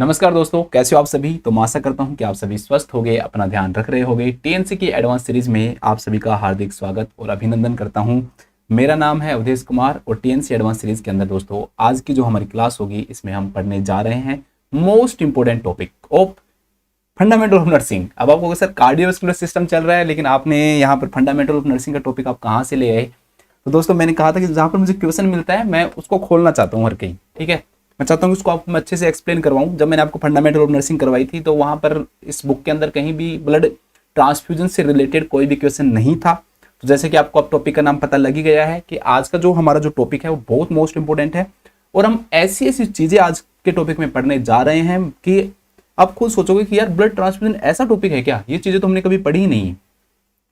नमस्कार दोस्तों, कैसे हो आप सभी। तो मैं आशा करता हूं कि आप सभी स्वस्थ होंगे, अपना ध्यान रख रहे होंगे। टीएनसी की एडवांस सीरीज में आप सभी का हार्दिक स्वागत और अभिनंदन करता हूं। मेरा नाम है अवधेश कुमार और टीएनसी एडवांस सीरीज के अंदर दोस्तों आज की जो हमारी क्लास होगी इसमें हम पढ़ने जा रहे हैं most important topic of fundamental of nursing. अब आपको सर कार्डियोवैस्कुलर सिस्टम चल रहा है, लेकिन आपने यहाँ पर फंडामेंटल ऑफ नर्सिंग का टॉपिक आप कहाँ से ले आए। तो दोस्तों मैंने कहा था कि जहाँ पर मुझे क्वेश्चन मिलता है मैं उसको खोलना चाहता हूँ हर कहीं, ठीक है। मैं चाहता हूँ कि उसको आपको मैं अच्छे से एक्सप्लेन करवाऊँ। जब मैंने आपको फंडामेंटल ऑफ नर्सिंग करवाई थी तो वहाँ पर इस बुक के अंदर कहीं भी ब्लड ट्रांसफ्यूजन से रिलेटेड कोई भी क्वेश्चन नहीं था। तो जैसे कि आपको अब टॉपिक का नाम पता लग ही गया है कि आज का जो हमारा जो टॉपिक है वो बहुत मोस्ट इंपॉर्टेंट है और हम ऐसी ऐसी चीज़ें आज के टॉपिक में पढ़ने जा रहे हैं कि आप खुद सोचोगे कि यार ब्लड ट्रांसफ्यूजन ऐसा टॉपिक है क्या, ये चीज़ें तो हमने कभी पढ़ी ही नहीं है।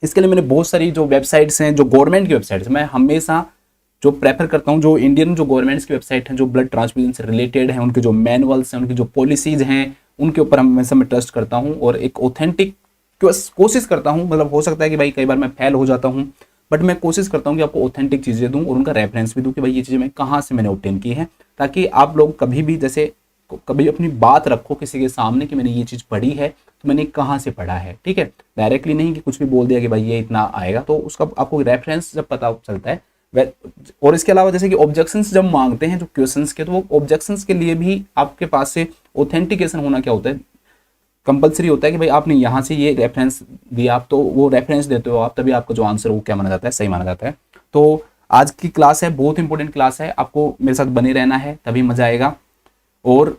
इसके लिए मैंने बहुत सारी जो वेबसाइट्स हैं, जो गवर्नमेंट की वेबसाइट्स, मैं हमेशा जो प्रेफर करता हूँ जो इंडियन जो गवर्नमेंट्स की वेबसाइट हैं जो ब्लड ट्रांसफ्यूजन से रिलेटेड हैं, उनके जो मैनुअल्स हैं, उनकी जो पॉलिसीज हैं, उनके ऊपर हमेशा मैं ट्रस्ट करता हूँ और एक ऑथेंटिक कोशिश करता हूँ। मतलब हो सकता है कि भाई कई बार मैं फेल हो जाता हूँ, बट मैं कोशिश करता हूँ कि आपको ऑथेंटिक चीज़ें दूँ और उनका रेफरेंस भी दूँ कि भाई ये चीज़ें मैं कहाँ से मैंने ऑब्टेन की है, ताकि आप लोग कभी भी जैसे कभी अपनी बात रखो किसी के सामने कि मैंने ये चीज़ पढ़ी है तो मैंने कहाँ से पढ़ा है, ठीक है। डायरेक्टली नहीं कि कुछ भी बोल दिया कि भाई ये इतना आएगा, तो उसका आपको रेफरेंस जब पता चलता है। और इसके अलावा जैसे कि ऑब्जेक्शंस जब मांगते हैं जो क्वेश्चंस के, तो वो ऑब्जेक्शंस के लिए भी आपके पास से ऑथेंटिकेशन होना क्या होता है, कंपलसरी होता है कि भाई आपने यहाँ से ये रेफरेंस दिया, आप तो वो रेफरेंस देते हो आप, तभी आपका जो आंसर वो क्या माना जाता है, सही माना जाता है। तो आज की क्लास है, बहुत इंपॉर्टेंट क्लास है, आपको मेरे साथ बने रहना है तभी मजा आएगा। और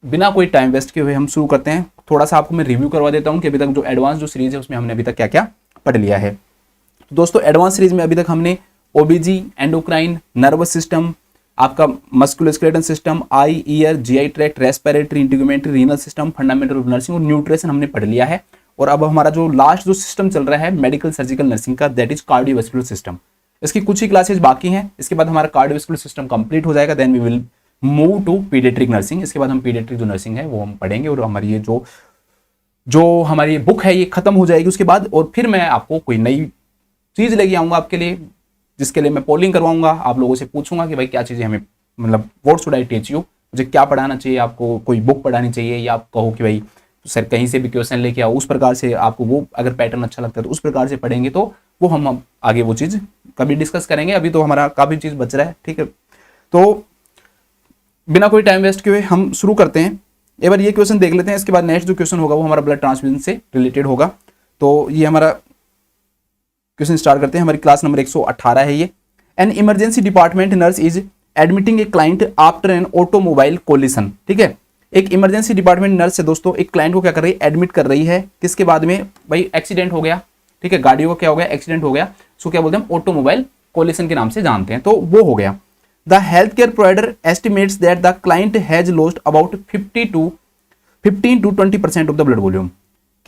बिना कोई टाइम वेस्ट किए हुए हम शुरू करते हैं। थोड़ा सा आपको मैं रिव्यू करवा देता हूँ कि अभी तक जो एडवांस जो सीरीज है उसमें हमने अभी तक क्या क्या पढ़ लिया है। तो दोस्तों एडवांस सीरीज में अभी तक हमने ओबीजी, एंडोक्राइन, नर्वस सिस्टम, आपका musculoskeletal system, eye, ear, GI tract, respiratory, integumentary, renal system, fundamental of nursing और न्यूट्रिशन हमने पढ़ लिया है। और अब हमारा जो लास्ट जो सिस्टम चल रहा है मेडिकल सर्जिकल नर्सिंग का, दैट इज कार्डियोवैस्कुलर सिस्टम। इसकी कुछ ही क्लासेज बाकी हैं, इसके बाद हमारा कार्डियोवैस्कुलर सिस्टम कंप्लीट हो जाएगा, then we will move to paediatric nursing. इसके बाद हम पीडियाट्रिक जो नर्सिंग है वो हम पढ़ेंगे और हमारी ये जो हमारी बुक है ये खत्म हो जाएगी उसके बाद। और फिर मैं आपको कोई नई चीज लेके आऊंगा आपके लिए, जिसके लिए मैं पोलिंग करवाऊंगा, आप लोगों से पूछूंगा कि भाई क्या चीजें हमें, मतलब what should I teach you, मुझे क्या पढ़ाना चाहिए, आपको कोई बुक पढ़ानी चाहिए, या आप कहो कि भाई सर कहीं से भी क्वेश्चन लेके आओ, उस प्रकार से आपको वो अगर पैटर्न अच्छा लगता है तो उस प्रकार से पढ़ेंगे, तो वो हम आगे वो चीज कभी डिस्कस करेंगे। अभी तो हमारा काफी चीज बच रहा है, ठीक है। तो बिना कोई टाइम वेस्ट किए हुए हम शुरू करते हैं। एक बार ये क्वेश्चन देख लेते हैं, इसके बाद नेक्स्ट जो क्वेश्चन होगा वो हमारा ब्लड ट्रांसफ्यूजन से रिलेटेड होगा। तो ये हमारा क्वेश्चन स्टार्ट करते हैं। हमारी क्लास नंबर 118 है ये। An emergency department nurse is admitting a client after an automobile collision, ठीक है। एक इमरजेंसी डिपार्टमेंट नर्स है दोस्तों, एक क्लाइंट को क्या कर रही है, एडमिट कर रही है, किसके बाद में, भाई एक्सीडेंट हो गया, ठीक है, गाड़ियों का क्या हो गया, एक्सीडेंट हो गया, उसको क्या बोलते हैं, ऑटोमोबाइल कोलिशन के नाम से जानते हैं, तो वो हो गया। The health care provider estimates that the client has lost about 15 to 20% of the blood volume.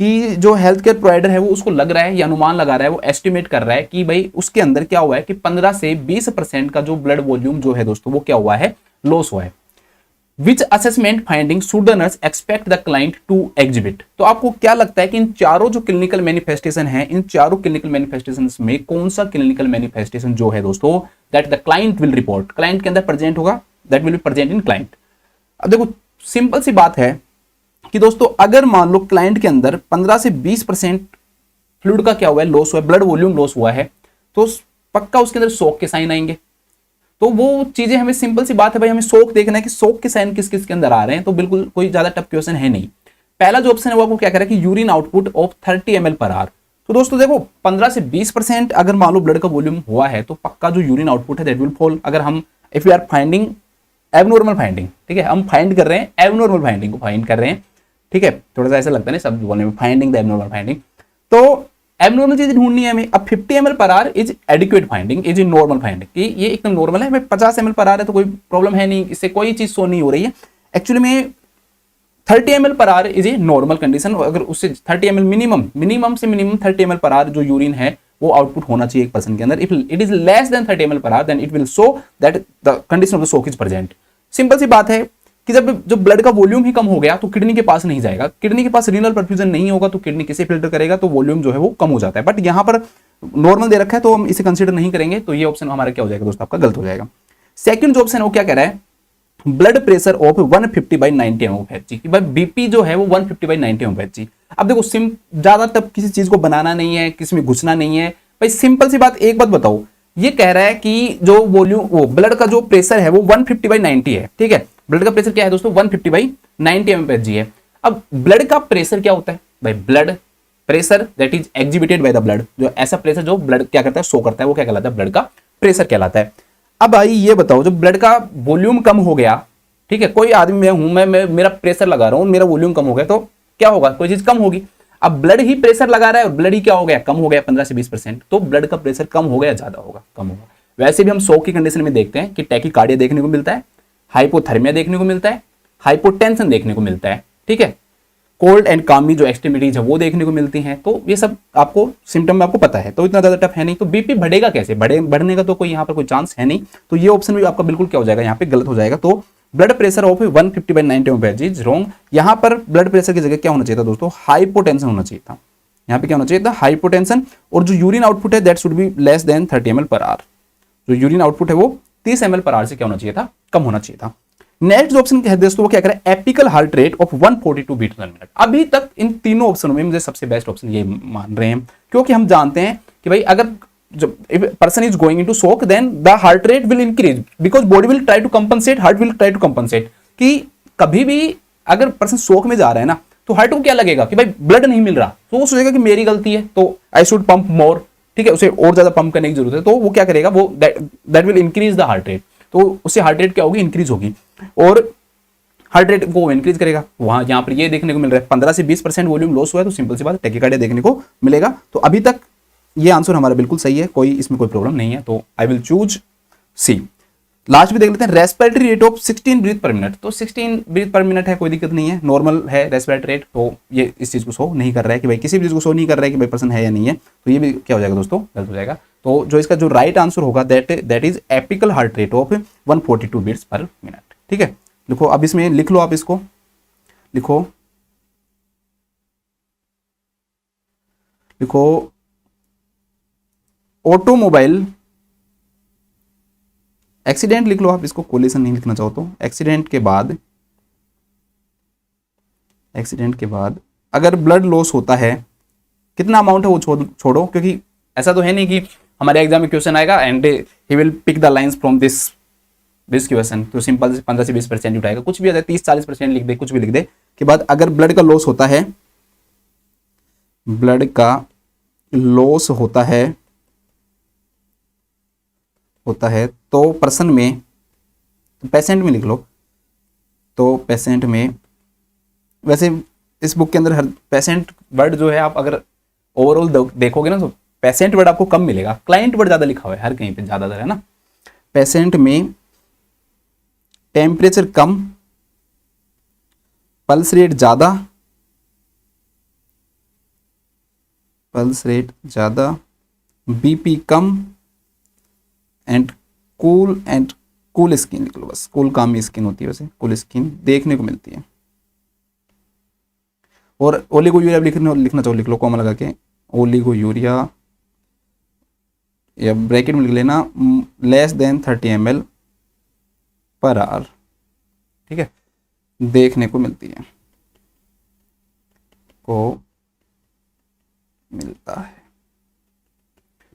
कि जो हेल्थ केयर प्रोवाइडर है वो उसको लग रहा है या अनुमान लगा रहा है, वो एस्टिमेट कर रहा है कि भाई उसके अंदर क्या हुआ है कि 15 से 20% का जो ब्लड वॉल्यूम जो है दोस्तों वो क्या हुआ है, लॉस हुआ है। Which assessment finding should the nurse expect the client to exhibit. तो आपको क्या लगता है कि इन चारों जो क्लिनिकल मैनिफेस्टेशन है, इन चारों क्लिनिकल मैनिफेस्टेशन में कौन सा क्लिनिकल मैनिफेस्टेशन जो है दोस्तों that the client will report, client के अंदर प्रेजेंट होगा, that will be present in client. अब देखो सिंपल सी बात है कि दोस्तों अगर मान लो क्लाइंट के अंदर 15 से 20% फ्लूइड का क्या हुआ है, लॉस हुआ है, ब्लड वॉल्यूम लॉस हुआ है, तो पक्का उसके अंदर शॉक के साइन आएंगे। तो वो चीजें हमें सिंपल सी बात है भाई, हमें शॉक देखना है कि शॉक के साइन किस किस के अंदर आ रहे हैं। तो बिल्कुल कोई ज्यादा टफ क्वेश्चन है नहीं। पहला जो ऑप्शन है वो आपको क्या कह रहा है कि urine output of 30 ml per our. तो दोस्तों देखो 15 से 20% अगर मान लो ब्लड का वॉल्यूम हुआ है तो पक्का जो यूरिन आउटपुट है दैट विल फॉल। अगर हम if you are finding abnormal finding, ठीक है, हम फाइंड कर रहे हैं एबनॉर्मल फाइंडिंग को फाइंड कर रहे हैं, ठीक है, थोड़ा सा ऐसा लगता है ना सब बोलने में, फाइंडिंग द एबनॉर्मल फाइंडिंग। तो एबनॉर्मल चीज ढूंढनी है हमें। अब 50 ml per hour is adequate finding, is in normal finding, कि ये एकदम नॉर्मल है। 50 ml पर आवर है तो कोई प्रॉब्लम है नहीं, इससे कोई चीज शो नहीं हो रही है। एक्चुअली में 30 ml per hour is a normal condition. अगर उससे 30 ml मिनिमम से मिनिमम 30 ml पर आवर जो यूरिन है वो आउटपुट होना चाहिए एक पर्सन के अंदर। If it is less than 30 ml per hour then it will show that the condition of the shock is present. Simple सी बात है कि जब जो ब्लड का वॉल्यूम ही कम हो गया तो किडनी के पास नहीं जाएगा, किडनी के पास रीनल परफ्यूजन नहीं होगा तो किडनी किसे फिल्टर करेगा, तो वॉल्यूम जो है वो कम हो जाता है। बट यहाँ पर नॉर्मल दे रखा है तो हम इसे कंसीडर नहीं करेंगे, तो ये ऑप्शन हमारा क्या हो जाएगा दोस्तों, आपका गलत हो जाएगा। सेकंड जो ऑप्शन है वो क्या कह रहा है ब्लड प्रेशर ऑफ 150/90 mmHg कि भाई बीपी जो है वो 150/90 mmHg। अब देखो ज्यादा तब किसी चीज को बनाना नहीं है, किसी में घुसना नहीं है भाई, सिंपल सी बात। एक बात बताओ, ये कह रहा है कि जो वॉल्यूम वो ब्लड का जो प्रेशर है वो 150/90 है, ठीक है। ब्लड का प्रेशर क्या है दोस्तों, 150/90 mmHg है। अब ब्लड का प्रेशर क्या होता है भाई, blood pressure that is exhibited by the blood, जो ऐसा प्रेशर जो ब्लड क्या करता है, शो करता है, वो क्या कहलाता है, ब्लड का प्रेशर कहलाता है। अब भाई ये बताओ, जब ब्लड का वॉल्यूम कम हो गया, ठीक है, कोई आदमी मैं हूं, मैं मेरा प्रेशर लगा रहा हूं, मेरा वॉल्यूम कम हो गया, तो क्या होगा, कोई चीज कम होगी। अब ब्लड ही प्रेशर लगा रहा है और ब्लड ही क्या हो गया, कम हो गया 15 से 20%, तो ब्लड का प्रेशर कम हो गया, ज्यादा होगा, कम होगा। वैसे भी हम शॉक की कंडीशन में देखते हैं कि टैकीकार्डिया देखने को मिलता है, हाइपोथर्मिया देखने को मिलता है, हाइपोटेंशन देखने को मिलता है, ठीक है, कोल्ड एंड कामी जो एक्सट्रीमिटीज है वो देखने को मिलती हैं। तो ये सब आपको सिम्टम में आपको पता है, तो इतना ज्यादा टफ है नहीं। तो बीपी बढ़ेगा कैसे, बढ़ने का तो कोई यहाँ पर कोई चांस है नहीं, तो ये ऑप्शन भी आपका बिल्कुल क्या हो जाएगा, यहाँ पे गलत हो जाएगा। तो blood pressure of 150/90 mmHg is wrong. यहाँ पर ब्लड प्रेशर की जगह क्या होना चाहिए था दोस्तों, हाइपोटेंशन होना चाहिए था। यहाँ पे क्या होना चाहिए था, हाइपोटेंशन। और जो यूरिन आउटपुट है that should be less than 30 ml/h। जो यूरिन आउटपुट है वो 30 ml/h से क्या होना चाहिए था, कम होना चाहिए था। नेक्स्ट ऑप्शन क्या है दोस्तों, वो क्या करे, apical heart rate of 142 beat per minute. अभी तक इन तीनों ऑप्शनों में मुझे सबसे बेस्ट ऑप्शन ये मान रहे हैं, क्योंकि हम जानते हैं कि भाई अगर जब person is going into shock then the heart rate will increase because body will try to compensate, heart will try to compensate. कि कभी भी अगर पर्सन शॉक में जा रहा है ना, तो हार्ट को क्या लगेगा कि भाई ब्लड नहीं मिल रहा, तो वो सोचेगा कि मेरी गलती है, तो आई शुड पंप मोर, ठीक है, उसे और ज्यादा पंप करने की जरूरत है। तो वो क्या करेगा, वो that will increase the heart rate, तो उससे हार्ट रेट क्या होगी, इंक्रीज होगी, और हार्ट रेट को इंक्रीज करेगा। वहां यहां पर ये देखने को मिल रहा है 15 से 20% वॉल्यूम लॉस हुआ है, तो सिंपल सी बात टैकीकार्डिया देखने को मिलेगा। तो अभी तक ये आंसर हमारा बिल्कुल सही है, कोई इसमें कोई प्रॉब्लम नहीं है, तो I will choose C. Last में देख लेते हैं, respiratory rate of 16 breath per minute. तो 16 ब्रीथ पर मिनट है, कोई दिक्कत नहीं है, नॉर्मल है रेस्पिरेटरी रेट। तो ये इस चीज को शो नहीं कर रहा है कि भाई किसी भी चीज को शो नहीं कर रहा है कि भाई पर्सन है या नहीं है, तो ये भी क्या हो जाएगा दोस्तों, गलत हो जाएगा। तो जो इसका जो राइट आंसर होगा that is apical heart rate of 142 beats per minute, ठीक है। लिखो, अब इसमें लिख लो, आप इसको लिखो, ऑटोमोबाइल एक्सीडेंट लिख लो आप इसको, कोलिशन नहीं लिखना चाहो तो। एक्सीडेंट के बाद अगर ब्लड लॉस होता है, कितना अमाउंट है वो छोड़ो, क्योंकि ऐसा तो है नहीं कि हमारे एग्जाम में क्वेश्चन आएगा and he will pick the lines from this question, तो सिंपल से 15 से 20% उठाएगा, कुछ भी आ जाए, 30-40% लिख दे, कुछ भी लिख दे के बाद अगर ब्लड का लॉस होता है, ब्लड का लॉस होता है तो पर्सन में, पेशेंट में लिख लो, तो पेशेंट में, वैसे इस बुक के अंदर हर पेशेंट वर्ड जो है, आप अगर ओवरऑल देखोगे ना तो पेशेंट वर्ड आपको कम मिलेगा, क्लाइंट वर्ड ज्यादा लिखा हुआ है हर कहीं पे, ज्यादातर है ना। पेशेंट में टेम्परेचर कम, पल्स रेट ज्यादा, BP come and cool skin लिख लो बस, कूल कामी स्किन होती है, वैसे कूल स्किन देखने को मिलती है। और ओलिगोयूरिया लिखना चाहो लिख लो, कॉमा लगा के, ओलिगोयूरिया या ब्रैकेट में लिख लेना, लेस देन 30 ml/h, ठीक है, देखने को मिलती है, मिलता है,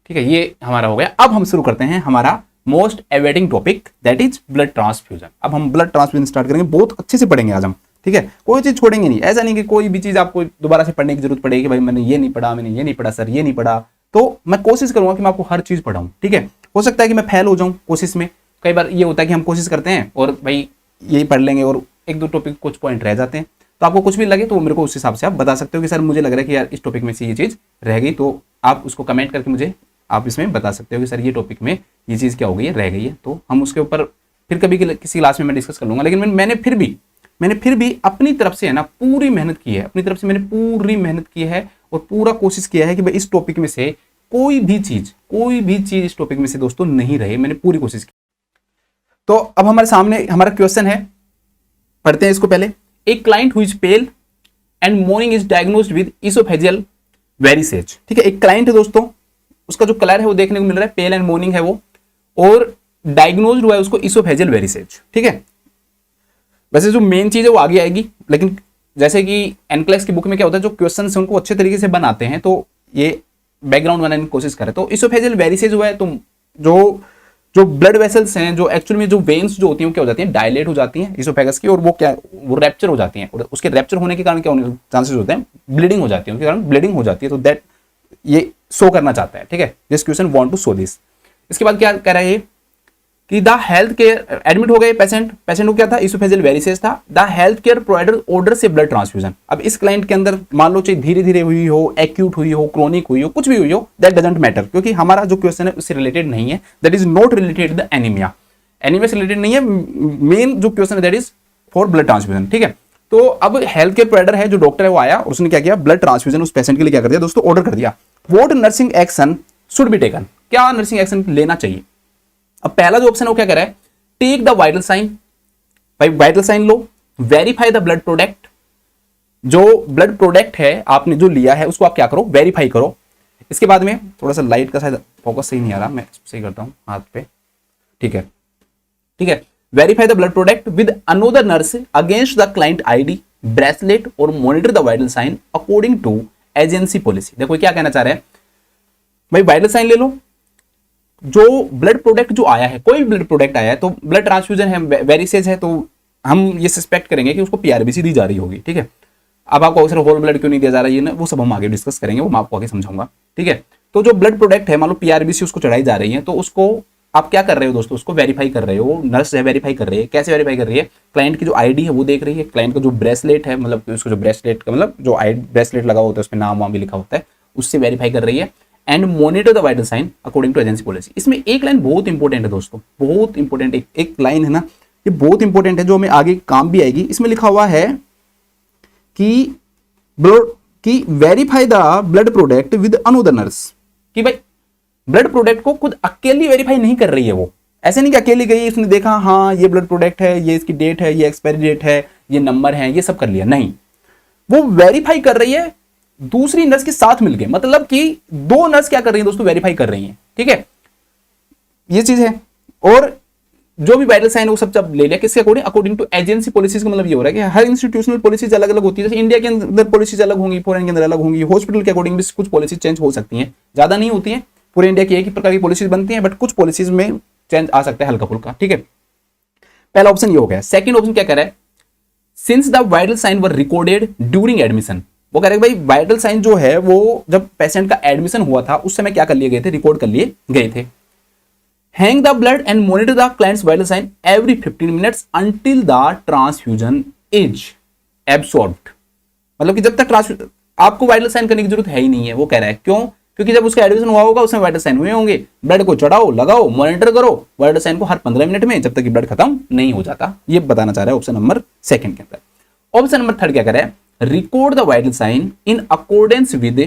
ठीक है। ये हमारा हो गया। अब हम शुरू करते हैं हमारा most awaiting topic that is blood transfusion. अब हम ब्लड ट्रांसफ्यूजन स्टार्ट करेंगे, बहुत अच्छे से पढ़ेंगे आज हम, ठीक है, कोई चीज छोड़ेंगे नहीं। ऐसा नहीं कि कोई भी चीज आपको दोबारा से पढ़ने की जरूरत पड़ेगी, भाई मैंने ये नहीं पढ़ा सर, ये नहीं पढ़ा। तो मैं कोशिश करूंगा कि मैं आपको हर चीज पढ़ाऊं, ठीक है। हो सकता है कि मैं फेल हो जाऊं कोशिश में, कई बार ये होता है कि हम कोशिश करते हैं और भाई यही पढ़ लेंगे और एक दो टॉपिक कुछ पॉइंट रह जाते हैं, तो आपको कुछ भी लगे तो मेरे को उस हिसाब से आप बता सकते हो कि सर मुझे लग रहा है कि यार इस टॉपिक में से ये चीज रह गई, तो आप उसको कमेंट करके मुझे आप इसमें बता सकते हो कि सर ये टॉपिक में ये चीज़ क्या हो गई है, रह गई है। तो हम उसके ऊपर फिर कभी किसी क्लास में मैं डिस्कस कर लूंगा। लेकिन मैंने फिर भी अपनी तरफ से है ना पूरी मेहनत की है, अपनी तरफ से मैंने पूरी मेहनत की है और पूरा कोशिश किया है कि भाई इस टॉपिक में से कोई भी चीज इस टॉपिक में से दोस्तों नहीं रहे, मैंने पूरी कोशिश की। तो अब हमारे सामने हमारा क्वेश्चन है, पढ़ते हैं इसको पहले। एक client who is pale and morning is diagnosed with oesophageal varices, ठीक है, एक क्लाइंट है दोस्तों, उसका जो कलर है वो देखने को मिल रहा है पेल एंड मॉर्निंग है वो, और डायग्नोज्ड हुआ है उसको इसोफेजियल वेरिसेज, ठीक है। वैसे जो मेन चीज है वो आगे आएगी, लेकिन जैसे कि एनक्लेक्स की बुक में क्या होता है, जो क्वेश्चन है उनको अच्छे तरीके से बनाते हैं, तो ये बैकग्राउंड बनाने की कोशिश करें। तो इसोफेजियल वेरिसेज हुआ है, तो जो जो ब्लड वेसल्स हैं, जो एक्चुअली में जो वेन्स जो होती हैं वो क्या हो जाती हैं, डायलेट हो जाती हैं इसोफेगस की, और वो क्या, वो रैप्चर हो जाती हैं, और उसके रैप्चर होने के कारण क्या होने चांसेस होते हैं, ब्लीडिंग हो जाती है, उनके कारण ब्लीडिंग हो जाती है। तो दैट ये शो करना चाहता है, ठीक है, this question want to show this. इसके बाद क्या कह रहा है ये कि द हेल्थ केयर, एडमिट हो गए पेशेंट को क्या था, इसोफेजियल वेरिसेस था, the health care provider order से ब्लड ट्रांसफ्यूजन। अब इस क्लाइंट के अंदर मान लो चाहे धीरे धीरे हुई हो, एक्यूट हुई हो, क्रोनिक हुई हो, कुछ भी हुई हो, दैट डजंट मैटर, क्योंकि हमारा जो क्वेश्चन है उससे रिलेटेड नहीं है, that is not related the anaemia, anaemia से रिलेटेड नहीं है, मेन जो क्वेश्चन है that is for blood transfusion, ठीक है। तो अब हेल्थ केयर प्रोवाइडर है, जो डॉक्टर है वो आया, उसने क्या किया, ब्लड ट्रांसफ्यूजन उस पेशेंट के लिए क्या कर दिया दोस्तों, ऑर्डर कर दिया। What nursing action should be taken, क्या नर्सिंग एक्शन लेना चाहिए। अब पहला जो ऑप्शन है वो क्या कह रहा है, टेक द वाइटल साइन, भाई वाइटल साइन लो, वेरीफाई द ब्लड प्रोडक्ट, जो ब्लड प्रोडक्ट है आपने जो लिया है उसको आप क्या करो, वेरीफाई करो। इसके बाद में थोड़ा सा लाइट का शायद फोकस सही नहीं आ रहा, मैं सही करता हूं हाथ पे, ठीक है, ठीक है। Verify the blood product with another nurse against the client ID bracelet और monitor the vital sign according to agency policy. देखो क्या कहना चाह रहे हैं, भाई वाइटल साइन ले लो, जो ब्लड प्रोडक्ट जो आया है, कोई भी ब्लड प्रोडक्ट आया है, तो ब्लड ट्रांसफ्यूजन है, वेरिसेज है, तो हम ये सस्पेक्ट करेंगे कि उसको पीआरबीसी दी जा रही होगी, ठीक है। अब आपको अक्सर होल ब्लड क्यों नहीं दिया जा रहा है, ये ना वो सब हम आगे डिस्कस करेंगे, वो मैं आपको आगे समझाऊंगा, ठीक है। तो जो ब्लड प्रोडक्ट है, मान लो पीआरबीसी उसको चढ़ाई जा रही है, तो उसको आप क्या कर रहे हो दोस्तों, उसको वेरीफाई कर रहे हो, नर्स है वेरीफाई कर रही है, कैसे वेरीफाई कर रही है, क्लाइंट की जो आईडी है वो देख रही है, क्लाइंट का जो ब्रेसलेट है, मतलब उसको जो ब्रेसलेट का मतलब जो ब्रेसलेट लगा होता है उसमें नाम वाम भी लिखा होता है, उससे वेरीफाई कर रही है, and monitor the vital sign according to agency policy. इसमें एक लाइन बहुत इंपॉर्टेंट है दोस्तों, बहुत इंपॉर्टेंट, एक लाइन है ना, ये बहुत इंपॉर्टेंट है, जो हमें आगे काम भी आएगी। इसमें लिखा हुआ है कि कि verify the blood product with another nurse, कि भाई ब्लड प्रोडक्ट को खुद अकेली वेरीफाई नहीं कर रही है वो, ऐसे नहीं कि अकेली गई, उसने देखा हाँ ये ब्लड प्रोडक्ट है, ये इसकी डेट है, ये एक्सपायरी डेट है, ये नंबर है, ये सब कर लिया, नहीं, वो वेरीफाई कर रही है दूसरी नर्स के साथ मिलके, मतलब कि दो नर्स क्या कर रही है दोस्तों, वेरीफाई कर रही है, ठीक है, ये चीज है। और जो भी वाइटल साइन वो सब जब ले लिया किसके according, according to agency policies का मतलब ये हो रहा है कि हर इंस्टीट्यूशनल पॉलिसीज अलग अलग होती है, जैसे इंडिया के अंदर पॉलिसीज अलग होंगी, फॉरेन के अंदर अलग होंगी, हॉस्पिटल के अकॉर्डिंग भी कुछ पॉलिसीज चेंज हो सकती हैं, ज्यादा नहीं होती है, पूरे इंडिया की एक ही प्रकार की पॉलिसीज बनती हैं, बट कुछ पॉलिसीज में चेंज आ सकता है हल्का फुल्का, ठीक है। पहला ऑप्शन ये हो गया। सेकंड ऑप्शन क्या कह रहा है, since the vital sign were recorded during admission, वो कह रहे हैं भाई वाइटल साइन जो है वो जब पेशेंट का एडमिशन हुआ था उस समय क्या कर लिए गए थे, रिकॉर्ड कर लिए गए थे। Hang the blood and monitor the client's vital sign every 15 minutes until the transfusion is absorbed, मतलब कि जब तक आपको वाइटल साइन करने की जरूरत है ही नहीं है, वो कह रहा है क्यों, क्योंकि जब उसका एडमिशन हुआ होगा उसमें वाइटल साइन हुए होंगे, ब्लड को चढ़ाओ, लगाओ, मॉनिटर करो वाइटल साइन को हर 15 मिनट में, जब तक कि ब्लड खत्म नहीं हो जाता, ये बताना चाह रहा है ऑप्शन नंबर सेकंड के अंदर। ऑप्शन नंबर थर्ड क्या कर रहा है, record the vital sign in accordance with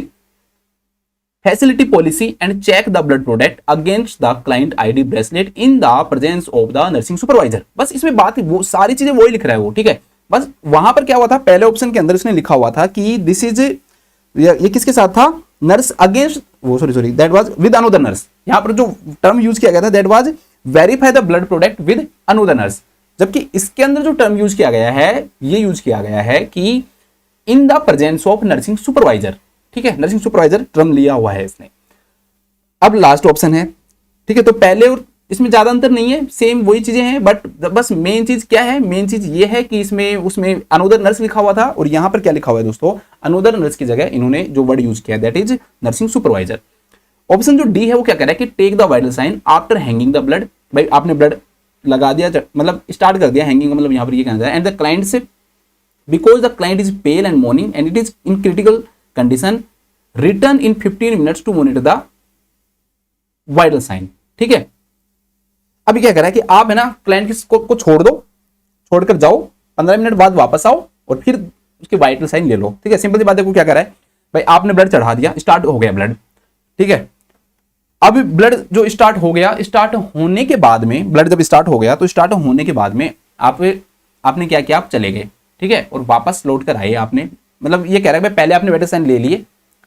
facility policy and check the blood product against the client ID bracelet in the presence of the nursing supervisor. बस इसमें बात वो सारी चीजें वही लिख रहा है वो, ठीक है। बस वहां पर क्या हुआ था, पहले ऑप्शन के अंदर उसने लिखा हुआ था कि दिस इज, ये किसके साथ था, नर्स अगेंस्ट, वो sorry that was with another nurse, यहां पर जो टर्म यूज किया गया था that was verify the blood product with another nurse, जबकि इसके अंदर जो टर्म यूज किया गया है, ये यूज किया गया है कि इन the presence of nursing supervisor, ठीक है, नर्सिंग सुपरवाइजर टर्म लिया हुआ है इसने। अब लास्ट ऑप्शन है, ठीक है, तो पहले और इसमें ज्यादा अंतर नहीं है, सेम वही चीजें हैं, बट बस मेन चीज क्या है, मेन चीज ये है कि इसमें उसमें अनदर नर्स लिखा हुआ था और यहां पर क्या लिखा हुआ है दोस्तों, अनदर नर्स की जगह इन्होंने जो वर्ड यूज किया that is nursing supervisor. Option जो डी है वो क्या कह रहा है कि take the vital sign after hanging the blood, भाई आपने ब्लड लगा दिया, मतलब स्टार्ट कर दिया, हैंगिंग मतलब यहां पर ये कहना है, एंड द क्लाइंट से because the client is pale and morning and it is in critical condition return in 15 minutes to monitor the vital sign, ठीक है। अभी क्या कर रहा है कि आप है ना क्लाइंट को छोड़ दो, छोड़कर जाओ, 15 मिनट बाद वापस आओ और फिर उसके वाइटल साइन ले लो, ठीक है। सिंपल सी बात है, को क्या कर रहा है, भाई आपने ब्लड चढ़ा दिया, स्टार्ट हो गया ब्लड, ठीक है। अब ब्लड जो स्टार्ट हो गया, स्टार्ट होने के बाद में, ब्लड जब स्टार्ट हो गया तो स्टार्ट होने के बाद में आपने क्या किया, आप चले गए, ठीक है, और वापस लौट कर आए आपने, मतलब ये कह रहा है भाई पहले आपने वाइटल साइन ले लिए,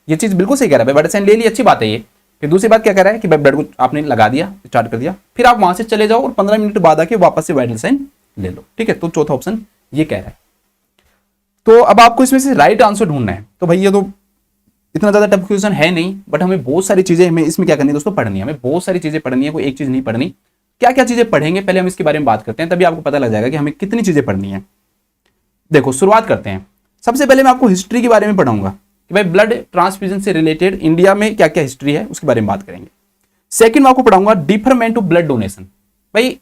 ये चीज बिल्कुल सही कह रहा है, वाइटल साइन ले ली, अच्छी बात है ये। फिर दूसरी बात क्या कर रहा है कि भाई ब्लड को आपने लगा दिया, स्टार्ट कर दिया, फिर आप वहां से चले जाओ और 15 मिनट बाद आके वापस से वाइटल साइन ले लो, ठीक है। तो चौथा ऑप्शन ये कह रहा है। तो अब आपको इसमें से राइट आंसर ढूंढना है। तो भाई ये तो इतना ज्यादा टफ क्वेश्चन है नहीं, बट हमें बहुत सारी चीजें हमें इसमें क्या करनी है दोस्तों, पढ़नी है। हमें बहुत सारी चीजें पढ़नी है, कोई एक चीज नहीं पढ़नी। क्या क्या चीजें पढ़ेंगे पहले हम इसके बारे में बात करते हैं, तभी आपको पता लग जाएगा कि हमें कितनी चीजें पढ़नी है। देखो शुरुआत करते हैं। सबसे पहले मैं आपको हिस्ट्री के बारे में पढ़ाऊंगा कि भाई ब्लड ट्रांसफ्यूजन से रिलेटेड इंडिया में क्या क्या हिस्ट्री है, उसके बारे में बात करेंगे। सेकंड मैं आपको पढ़ाऊंगा डिफरमेंट ऑफ ब्लड डोनेशन। भाई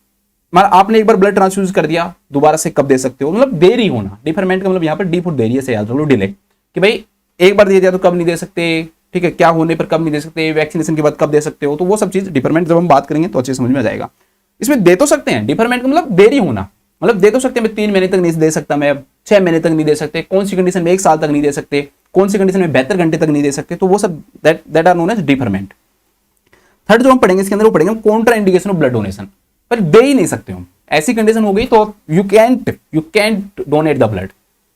आपने एक बार ब्लड ट्रांसफ्यूज कर दिया, दोबारा से कब दे सकते हो, मतलब देरी होना। डिफरमेंट का मतलब यहाँ पर डी फॉर देरी से याद रखो, डिले, कि भाई एक बार दे दिया तो कब नहीं दे सकते, ठीक है, क्या होने पर कब नहीं दे सकते, वैक्सीनेशन के बाद कब दे सकते हो। तो वो सब चीज डिफरमेंट जब हम बात करेंगे तो अच्छे समझ में आ जाएगा। इसमें दे तो सकते हैं, डिफरमेंट का मतलब देरी होना, मतलब दे तो सकते हैं, मैं 3 महीने तक नहीं दे सकता, मैं 6 महीने तक नहीं दे सकते, कौन सी कंडीशन में 1 साल तक नहीं दे सकते, कौन सी कंडीशन में 72 घंटे तक नहीं दे सकते। तो वो सब that are known as deferment. Third जो हम पढ़ेंगे इसके अंदर वो पढ़ेंगे contraindication of blood donation. पर दे ही नहीं सकते हम, ऐसी कंडीशन हो गई तो you can't donate the blood,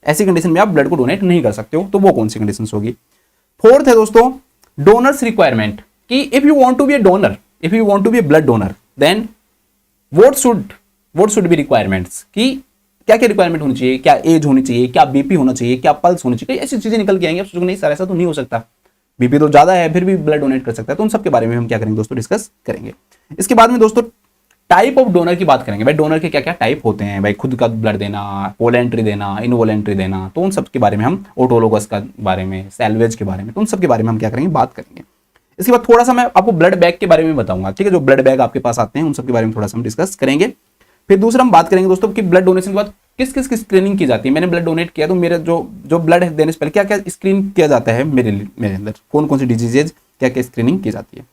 ऐसी कंडीशन में आप ब्लड को डोनेट नहीं कर सकते हो। तो वो कौन सी कंडीशन होगी। फोर्थ है दोस्तों डोनर्स रिक्वायरमेंट, कि if you want to be a donor, if you want to be a blood donor, then what should be requirements, कि क्या क्या रिक्वायरमेंट होनी चाहिए, क्या एज होनी चाहिए, क्या बीपी होना चाहिए, क्या पल्स होनी चाहिए, ऐसी चीजें निकल के आएंगे। आप सोचोगे नहीं सर ऐसा तो नहीं हो सकता, बीपी तो ज्यादा है फिर भी ब्लड डोनेट कर सकता है। तो उन सब के बारे में हम क्या करेंगे दोस्तों, डिस्कस करेंगे। इसके बाद में दोस्तों टाइप ऑफ डोनर की बात करेंगे। भाई डोनर के क्या क्या टाइप होते हैं, भाई खुद का ब्लड देना, वॉलेंट्री देना, इनवॉलेंट्री देना, तो उन सब के बारे में हम, ऑटोलोगस का बारे में, सैल्वेज के बारे में, तो उन सब के बारे में हम क्या करेंगे, बात करेंगे। इसके बाद थोड़ा सा मैं आपको ब्लड बैग के बारे में बताऊंगा, ठीक है, जो ब्लड बैग आपके पास आते हैं उन सब के बारे में थोड़ा सा हम डिस्कस करेंगे। फिर दूसरा हम बात करेंगे दोस्तों कि ब्लड डोनेशन के बाद किस किस की स्क्रीनिंग की जाती है। मैंने ब्लड डोनेट किया तो मेरे जो ब्लड देने से पहले क्या क्या स्क्रीन किया जाता है मेरे अंदर, कौन कौन सी डिजीजेज क्या क्या स्क्रीनिंग की जाती है।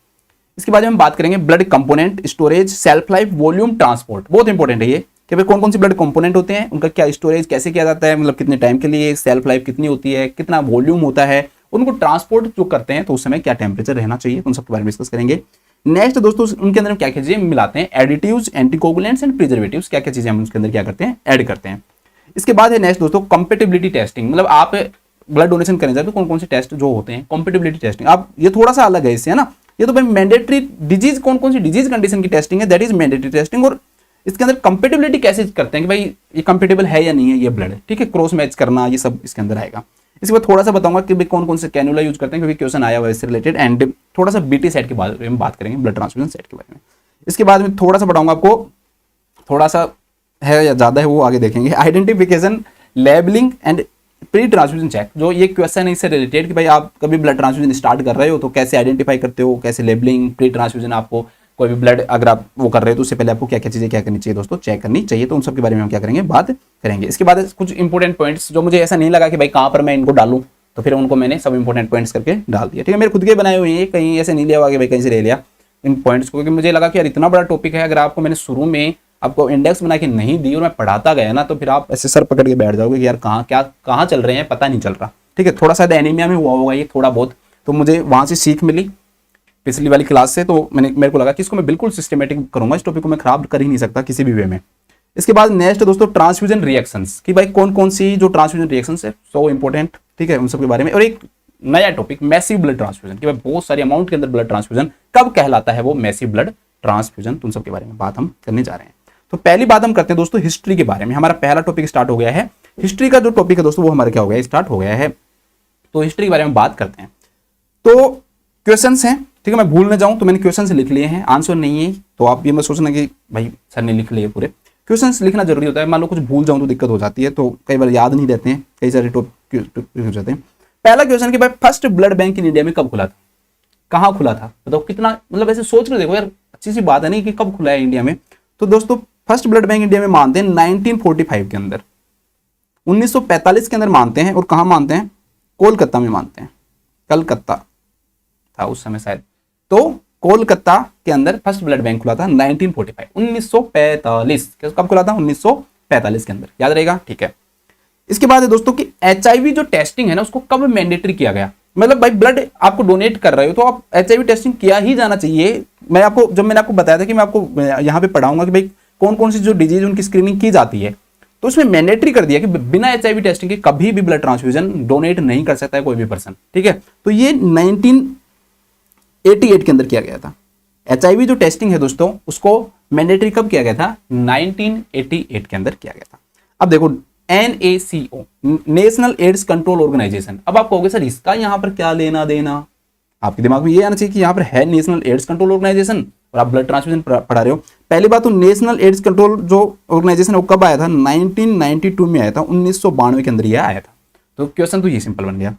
इसके बाद हम बात करेंगे blood component, storage, self life, volume, transport. बहुत इंपॉर्टेंट है ये कि भाई कौन कौन सी ब्लड कंपोनेंट होते हैं, उनका क्या स्टोरेज कैसे किया जाता है, मतलब कितने टाइम के लिए, सेल्फ लाइफ कितनी होती है, कितना वॉल्यूम होता है, उनको ट्रांसपोर्ट जो करते हैं तो उस समय क्या टेम्परेचर रहना चाहिए, उन सब के बारे में डिस्कस करेंगे। नेक्स्ट दोस्तों उनके अंदर हम क्या क्या चीजें मिलाते हैं, एडिटिव्स, एंटीकोगुलेंट्स एंड प्रिजर्वेटिव्स, क्या क्या चीजें हम उसके अंदर क्या करते हैं, ऐड करते हैं। इसके बाद है नेक्स्ट दोस्तों कंपेटिबिलिटी टेस्टिंग, मतलब आप ब्लड डोनेशन करने जाते तो कौन कौन से टेस्ट जो होते हैं, कंपेटिबिलिटी टेस्टिंग। आप ये थोड़ा सा अलग है इससे, है ना, ये तो भाई मैंडेटरी डिजीज, कौन कौन सी डिजीज कंडीशन की टेस्टिंग है, दैट इज मैंडेटरी टेस्टिंग। और इसके अंदर कंपेटिबिलिटी कैसे करते हैं कि भाई ये कंपेटेबल है या नहीं है ये ब्लड, ठीक है, क्रॉस मैच करना, ये सब इसके अंदर आएगा। इसके बाद थोड़ा सा बताऊंगा कि भाई कौन कौन से कैनुला यूज करते हैं, क्योंकि क्वेश्चन आया हुआ है इससे रिलेटेड। एंड थोड़ा सा बीटी सेट के बारे में बात करेंगे, ब्लड ट्रांसफ्यूजन सेट के बारे में। इसके बाद में थोड़ा सा बताऊंगा आपको, थोड़ा सा है या ज्यादा है वो आगे देखेंगे, identification, labelling and pre transfusion check. जो ये क्वेश्चन है इससे रिलेटेड कि भाई आप कभी ब्लड ट्रांसफ्यूजन स्टार्ट कर रहे हो तो कैसे आइडेंटिफाई करते हो, कैसे लेबलिंग, प्री ट्रांसफ्यूजन, आपको कोई भी ब्लड अगर आप वो कर रहे हो तो उससे पहले आपको क्या क्या चीजें क्या करनी चाहिए दोस्तों, चेक करनी चाहिए। तो उन सब के बारे में हम क्या करेंगे, बात करेंगे। इसके बाद कुछ इंपॉर्टेंट पॉइंट्स जो मुझे ऐसा नहीं लगा कि भाई कहाँ पर मैं इनको डालूं, तो फिर उनको मैंने सब इंपॉर्टेंट पॉइंट्स करके डाल दिया, ठीक है, मेरे खुद के बनाए हुए हैं, कहीं ऐसे नहीं लिया हुआ कि भाई कहीं से ले लिया इन पॉइंट्स को, क्योंकि मुझे लगा कि यार इतना बड़ा टॉपिक है, अगर आपको मैंने शुरू में आपको इंडेक्स बना के नहीं दी और मैं पढ़ाता गया ना, तो फिर आप ऐसे सर पकड़ के बैठ जाओगे कि यार कहाँ चल रहे हैं पता नहीं चल रहा, ठीक है। थोड़ा सा एनीमिया में हुआ होगा ये थोड़ा बहुत, तो मुझे वहां से सीख मिली पिछली वाली क्लास से, तो मेरे को लगा कि इसको मैं बिल्कुल सिस्टमेटिक करूंगा, इस टॉपिक को मैं खराब कर ही नहीं सकता किसी भी वे में। इसके बाद नेक्स्ट दोस्तों ट्रांसफ्यूजन रिएक्शंस, कि भाई कौन कौन सी जो ट्रांसफ्यूजन रिएक्शंस है, सो इंपॉर्टेंट, ठीक है, उन सब के बारे में। और एक नया टॉपिक मैसिव ब्लड ट्रांसफ्यूजन, कि भाई बहुत सारी अमाउंट के अंदर ब्लड ट्रांसफ्यूजन कब कहलाता है वो मैसिव ब्लड ट्रांसफ्यूजन, तो उन सब के बारे में बात हम करने जा रहे हैं। तो पहली बात हम करते हैं दोस्तों हिस्ट्री के बारे में। हमारा पहला टॉपिक स्टार्ट हो गया है, हिस्ट्री का जो टॉपिक है दोस्तों वो हमारा क्या हो गया, स्टार्ट हो गया है। तो हिस्ट्री के बारे में बात करते हैं। तो क्वेश्चंस हैं, ठीक है, मैं भूल न जाऊं तो मैंने क्वेश्चंस लिख लिए हैं, आंसर नहीं है तो आप ये मत सोचना कि भाई सर ने लिख लिए पूरे। क्वेश्चंस लिखना जरूरी होता है, मान लो कुछ भूल जाऊं तो दिक्कत हो जाती है, तो कई बार याद नहीं रहते हैं, कई सारे टॉपिक हो जाते हैं। पहला क्वेश्चन कि भाई first blood bank in India में कब खुला था, कहाँ खुला था, बताओ कितना, मतलब ऐसे सोच कर देखो यार, अच्छी सी बात है नहीं कि कब खुला है इंडिया में। तो दोस्तों फर्स्ट ब्लड बैंक इंडिया में मानते हैं 1945 के अंदर, 1945 के अंदर मानते हैं। और कहाँ मानते हैं, कोलकाता में मानते हैं, कलकत्ता था उस समय शायद, तो कोलकाता के अंदर फर्स्ट ब्लड बैंक खुला था 1945, 1945। कब खुला था, 1945 के अंदर, याद रहेगा, ठीक है। इसके बाद है दोस्तों कि HIV जो टेस्टिंग है ना उसको कब मैंडेटरी किया गया, मतलब भाई ब्लड आपको डोनेट कर रहे हो तो आप HIV टेस्टिंग किया ही जाना चाहिए। मैं आपको जब मैंने आपको बताया था कि मैं आपको यहाँ पे पढ़ाऊंगा कि भाई कौन कौन सी जो डिजीज उनकी स्क्रीनिंग की जाती है, तो उसमें मैंडेटरी कर दिया कि बिना HIV टेस्टिंग के कभी भी ब्लड ट्रांसफ्यूजन डोनेट नहीं कर सकता है कोई भी पर्सन, ठीक है। तो ये 1988 के अंदर किया गया था। HIV जो टेस्टिंग है दोस्तों उसको मैंडेटरी कब किया गया था, 1988 के अंदर किया गया था। अब देखो NACO, national AIDS control organisation. अब आप कहोगे सर इसका यहाँ पर क्या लेना देना, आपके दिमाग में ये आना चाहिए कि यहाँ पर है नेशनल एड्स कंट्रोल ऑर्गेनाइजेशन और आप ब्लड ट्रांसफ्यूजन पढ़ा रहे हो। पहली बात तो नेशनल एड्स कंट्रोल जो ऑर्गेनाइजेशन है वो कब आया था, 1992 में आया था, 1992 के अंदर ये आया था। तो क्वेश्चन तो ये सिंपल बन गया।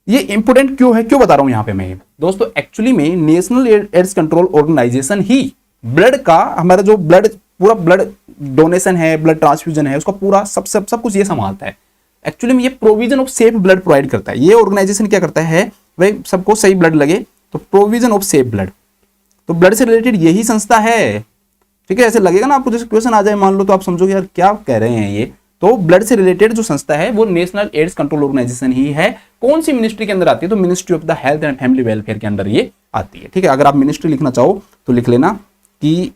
ये इंपोर्टेंट क्यों है, क्यों बता रहा हूं यहाँ पे मैं दोस्तों, एक्चुअली में नेशनल एड्स कंट्रोल ऑर्गेनाइजेशन ही ब्लड का, हमारा जो ब्लड पूरा ब्लड डोनेशन है, ब्लड ट्रांसफ्यूजन है, उसका पूरा सब कुछ ये संभालता है। एक्चुअली में ये provision of safe blood provide करता है। ये ऑर्गेनाइजेशन क्या करता है भाई, सबको सही ब्लड लगे, तो प्रोविजन ऑफ सेफ ब्लड, तो ब्लड से रिलेटेड यही संस्था है। ठीक है, ऐसे लगेगा ना आपको, जैसे क्वेश्चन आ जाए मान लो तो आप समझोगे यार क्या कह रहे हैं ये, तो ब्लड से रिलेटेड जो संस्था है वो नेशनल एड्स कंट्रोल ऑर्गेनाइजेशन ही है। कौन सी मिनिस्ट्री के अंदर आती है, तो ministry of the health and family welfare के अंदर ये आती है। ठीक है, अगर आप मिनिस्ट्री लिखना चाहो तो लिख लेना कि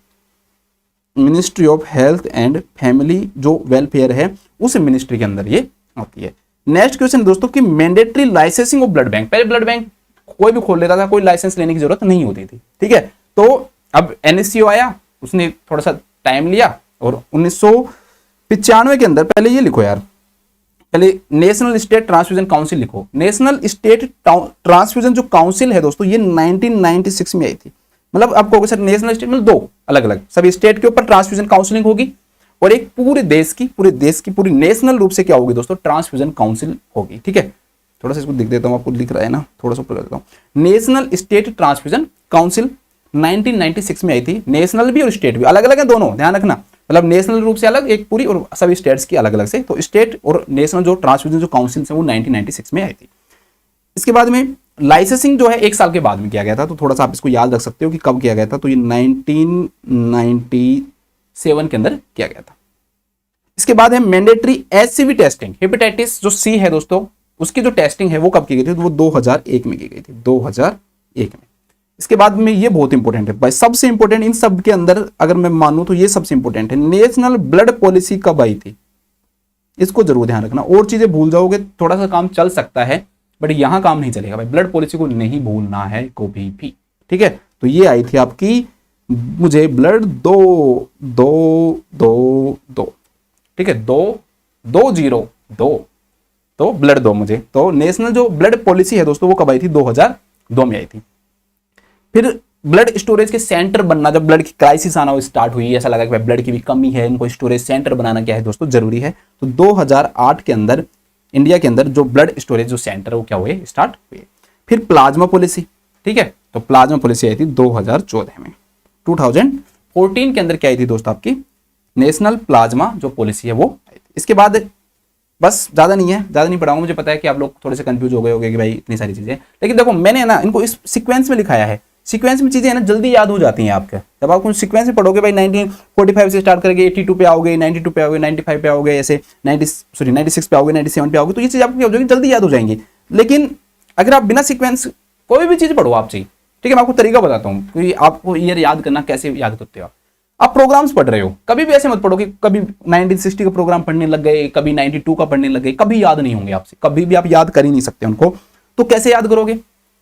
ministry of health and family जो वेलफेयर है उस मिनिस्ट्री के अंदर ये आती है। नेक्स्ट क्वेश्चन दोस्तों कि mandatory licensing of blood bank. पहले ब्लड बैंक कोई भी खोल लेता था, कोई लाइसेंस लेने की जरूरत नहीं होती थी। ठीक है, तो अब NSCO आया, उसने थोड़ा सा टाइम लिया और 1995 के अंदर, पहले ये लिखो यार, पहले नेशनल स्टेट ट्रांसफ्यूजन काउंसिल लिखो। नेशनल स्टेट ट्रांसफ्यूजन जो काउंसिल है दोस्तों ये 1996 में आई थी। मतलब आपको सर नेशनल स्टेट मतलब दो अलग अलग सभी स्टेट के ऊपर ट्रांसफ्यूजन काउंसिलिंग होगी और एक पूरे देश की पूरी नेशनल रूप से क्या होगी दोस्तों, ट्रांसफ्यूजन काउंसिल होगी। ठीक है, थोड़ा सा इसको दिख देता हूं, आपको दिख रहा है ना, थोड़ा सा ऊपर कर देता हूं। नेशनल स्टेट ट्रांसफ्यूजन काउंसिल 1996 में आई थी। नेशनल भी और स्टेट भी अलग अलग है दोनों, ध्यान रखना, मतलब नेशनल रूप से अलग एक पूरी और सभी स्टेट्स की अलग अलग से। तो स्टेट और नेशनल जो ट्रांसफ्यूजन जो काउंसिल है वो 1996 में आई थी। इसके बाद में लाइसेंसिंग जो है 1 साल के बाद में किया गया था, तो थोड़ा सा आप इसको याद रख सकते हो कि कब किया गया था, तो ये 1997 के अंदर किया गया था। इसके बाद है मैंडेटरी HCV टेस्टिंग। हेपेटाइटिस जो C है दोस्तों उसकी जो टेस्टिंग है वो कब की गई थी, तो वो 2001 में की गई थी, 2001 में। इसके बाद में ये बहुत इंपॉर्टेंट है भाई, सबसे इंपॉर्टेंट इन सब के अंदर अगर मैं मानूं तो ये सबसे इंपॉर्टेंट है, नेशनल ब्लड पॉलिसी कब आई थी, इसको जरूर ध्यान रखना। और चीजें भूल जाओगे थोड़ा सा काम चल सकता है, बट यहां काम नहीं चलेगा भाई, ब्लड पॉलिसी को नहीं भूलना है कभी भी। ठीक है, तो ये आई थी आपकी, मुझे ब्लड 2-2-2-2, ठीक है, 2-2-0-2, तो ब्लड दो मुझे। तो नेशनल जो ब्लड पॉलिसी है दोस्तों वो कब आई थी, 2002 में आई थी। फिर ब्लड स्टोरेज के सेंटर बनना, जब ब्लड की क्राइसिस आना वो स्टार्ट हुई, ऐसा लगा कि ब्लड की भी कमी है, इनको स्टोरेज सेंटर बनाना क्या है दोस्तों जरूरी है, तो 2008 के अंदर इंडिया के अंदर जो ब्लड स्टोरेज जो सेंटर वो क्या हुए, स्टार्ट हुए। फिर प्लाज्मा पॉलिसी, ठीक है, तो प्लाज्मा पॉलिसी आई थी 2014 में। 2014 के अंदर क्या आई थी दोस्तों, आपकी नेशनल प्लाज्मा जो पॉलिसी है वो आई थी। इसके बाद बस ज्यादा नहीं है, ज्यादा नहीं पढ़ाऊंगा, मुझे पता है कि आप लोग थोड़े से कंफ्यूज हो गए होंगे कि भाई इतनी सारी चीजें, लेकिन देखो मैंने ना इनको इस सीक्वेंस में लिखाया है। सीक्वेंस में चीजें है ना जल्दी याद हो जाती हैं आपके, जब आप कुछ सीक्वेंस में पढ़ोगे भाई 1945 से स्टार्ट करके 82 पे आओगे, 92 पे आओगे, 95 पे आओगे, ऐसे 96 पे आओगे, 97 पे आओगे, तो ये चीज आपको क्या हो जाएगी, जल्दी याद हो जाएंगी। लेकिन अगर आप बिना सीक्वेंस कोई भी चीज पढ़ो आप चीज, ठीक है, मैं आपको तरीका बताता हूँ कि आपको ईयर याद करना कैसे याद करते हो। आप प्रोग्राम्स पढ़ रहे हो, कभी भी ऐसे मत पढ़ो कि कभी 1960 का प्रोग्राम पढ़ने लग गए, कभी 92 का पढ़ने लग गए, कभी याद नहीं होंगे आपसे, कभी भी आप याद कर ही नहीं सकते उनको। तो कैसे याद करोगे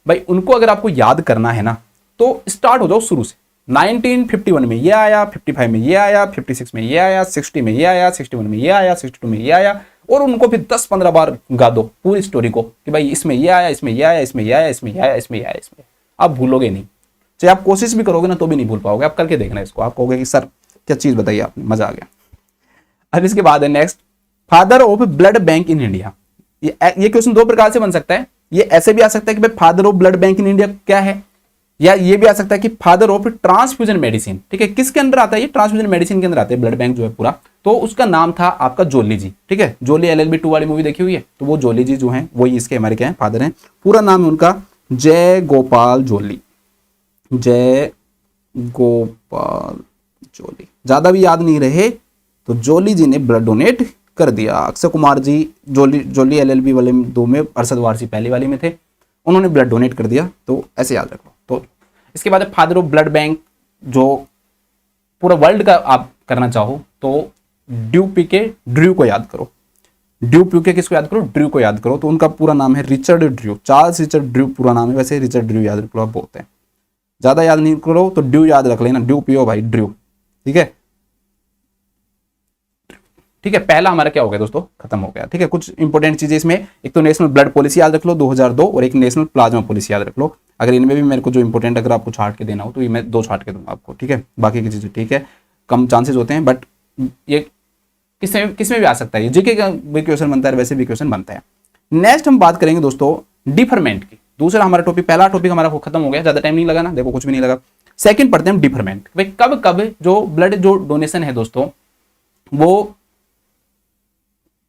भाई उनको, अगर आपको याद करना है ना तो स्टार्ट हो जाओ शुरू से। 1951 में ये आया, 55 में ये आया, 56 में ये आया, 60 में ये आया, 61 में ये आया, 62 में ये आया, और उनको फिर 10-15 बार गा दो पूरी स्टोरी को कि भाई इसमें ये आया, इसमें ये आया, इसमें ये आया, इसमें ये आया, इसमें ये आया, इसमें। आप भूलोगे नहीं, चाहे आप कोशिश भी करोगे ना तो भी नहीं भूल पाओगे। आप करके देखना इसको, आप कहोगे कि सर क्या चीज बताइए आपने, मजा आ गया। अब इसके बाद है next, father of blood bank in India. ये क्वेश्चन दो प्रकार से बन सकता है, ये ऐसे भी आ सकता है कि भाई father of blood bank in India क्या है, या ये भी आ सकता है कि फादर ऑफ ट्रांसफ्यूजन मेडिसिन। ठीक है, किसके अंदर आता है ये, ट्रांसफ्यूजन मेडिसिन के अंदर आता है ब्लड बैंक जो है पूरा। तो उसका नाम था आपका जोली जी, ठीक है, जोली LLB 2 वाली मूवी देखी हुई है, तो वो जोली जी जो है वही इसके हमारे क्या है, फादर हैं। पूरा नाम है उनका जय गोपाल जोली, जय गोपाल जोली। ज्यादा भी याद नहीं रहे तो जोली जी ने ब्लड डोनेट कर दिया। अक्षय कुमार जी जोली LLB वाले 2 में, अरशद वारसी पहली वाली में थे, उन्होंने ब्लड डोनेट कर दिया, तो ऐसे याद रखो। तो इसके बाद फादर ऑफ ब्लड बैंक जो पूरा वर्ल्ड का आप करना चाहो तो ड्रू को याद करो। किसको याद करो, ड्रू को याद करो। तो उनका पूरा नाम है Richard Drew, Charles Richard Drew पूरा नाम है, वैसे रिचर्ड ड्रू याद रख लो, आप बोलते हैं। ज्यादा याद नहीं करो तो ड्रू याद रख लेना, ड्रू पियो भाई, ड्रू, ठीक है। ठीक है, पहला हमारा क्या हो गया दोस्तों, खत्म हो गया। ठीक है, कुछ इंपॉर्टेंट चीजें इसमें, एक तो नेशनल ब्लड पॉलिसी याद रख लो 2002 और एक नेशनल प्लाज्मा पॉलिसी याद रख लो। अगर इनमें भी मेरे को जो इंपॉर्टेंट अगर आपको छाट के देना हो तो ये मैं 2 छाट के दूंगा आपको। ठीक है, बाकी की चीजें ठीक है कम चांसेस होते हैं, बट ये किसमें भी आ सकता है, जीके का भी क्वेश्चन बनता है, वैसे भी क्वेश्चन बनता है। नेक्स्ट हम बात करेंगे दोस्तों डिफरमेंट की। दूसरा हमारा टॉपिक, पहला टॉपिक हमारा खत्म हो गया, ज्यादा टाइम नहीं लगा ना, देखो कुछ भी नहीं लगा। सेकंड पढ़ते हैं हम डिफरमेंट। भाई कब कब जो ब्लड जो डोनेशन है दोस्तों वो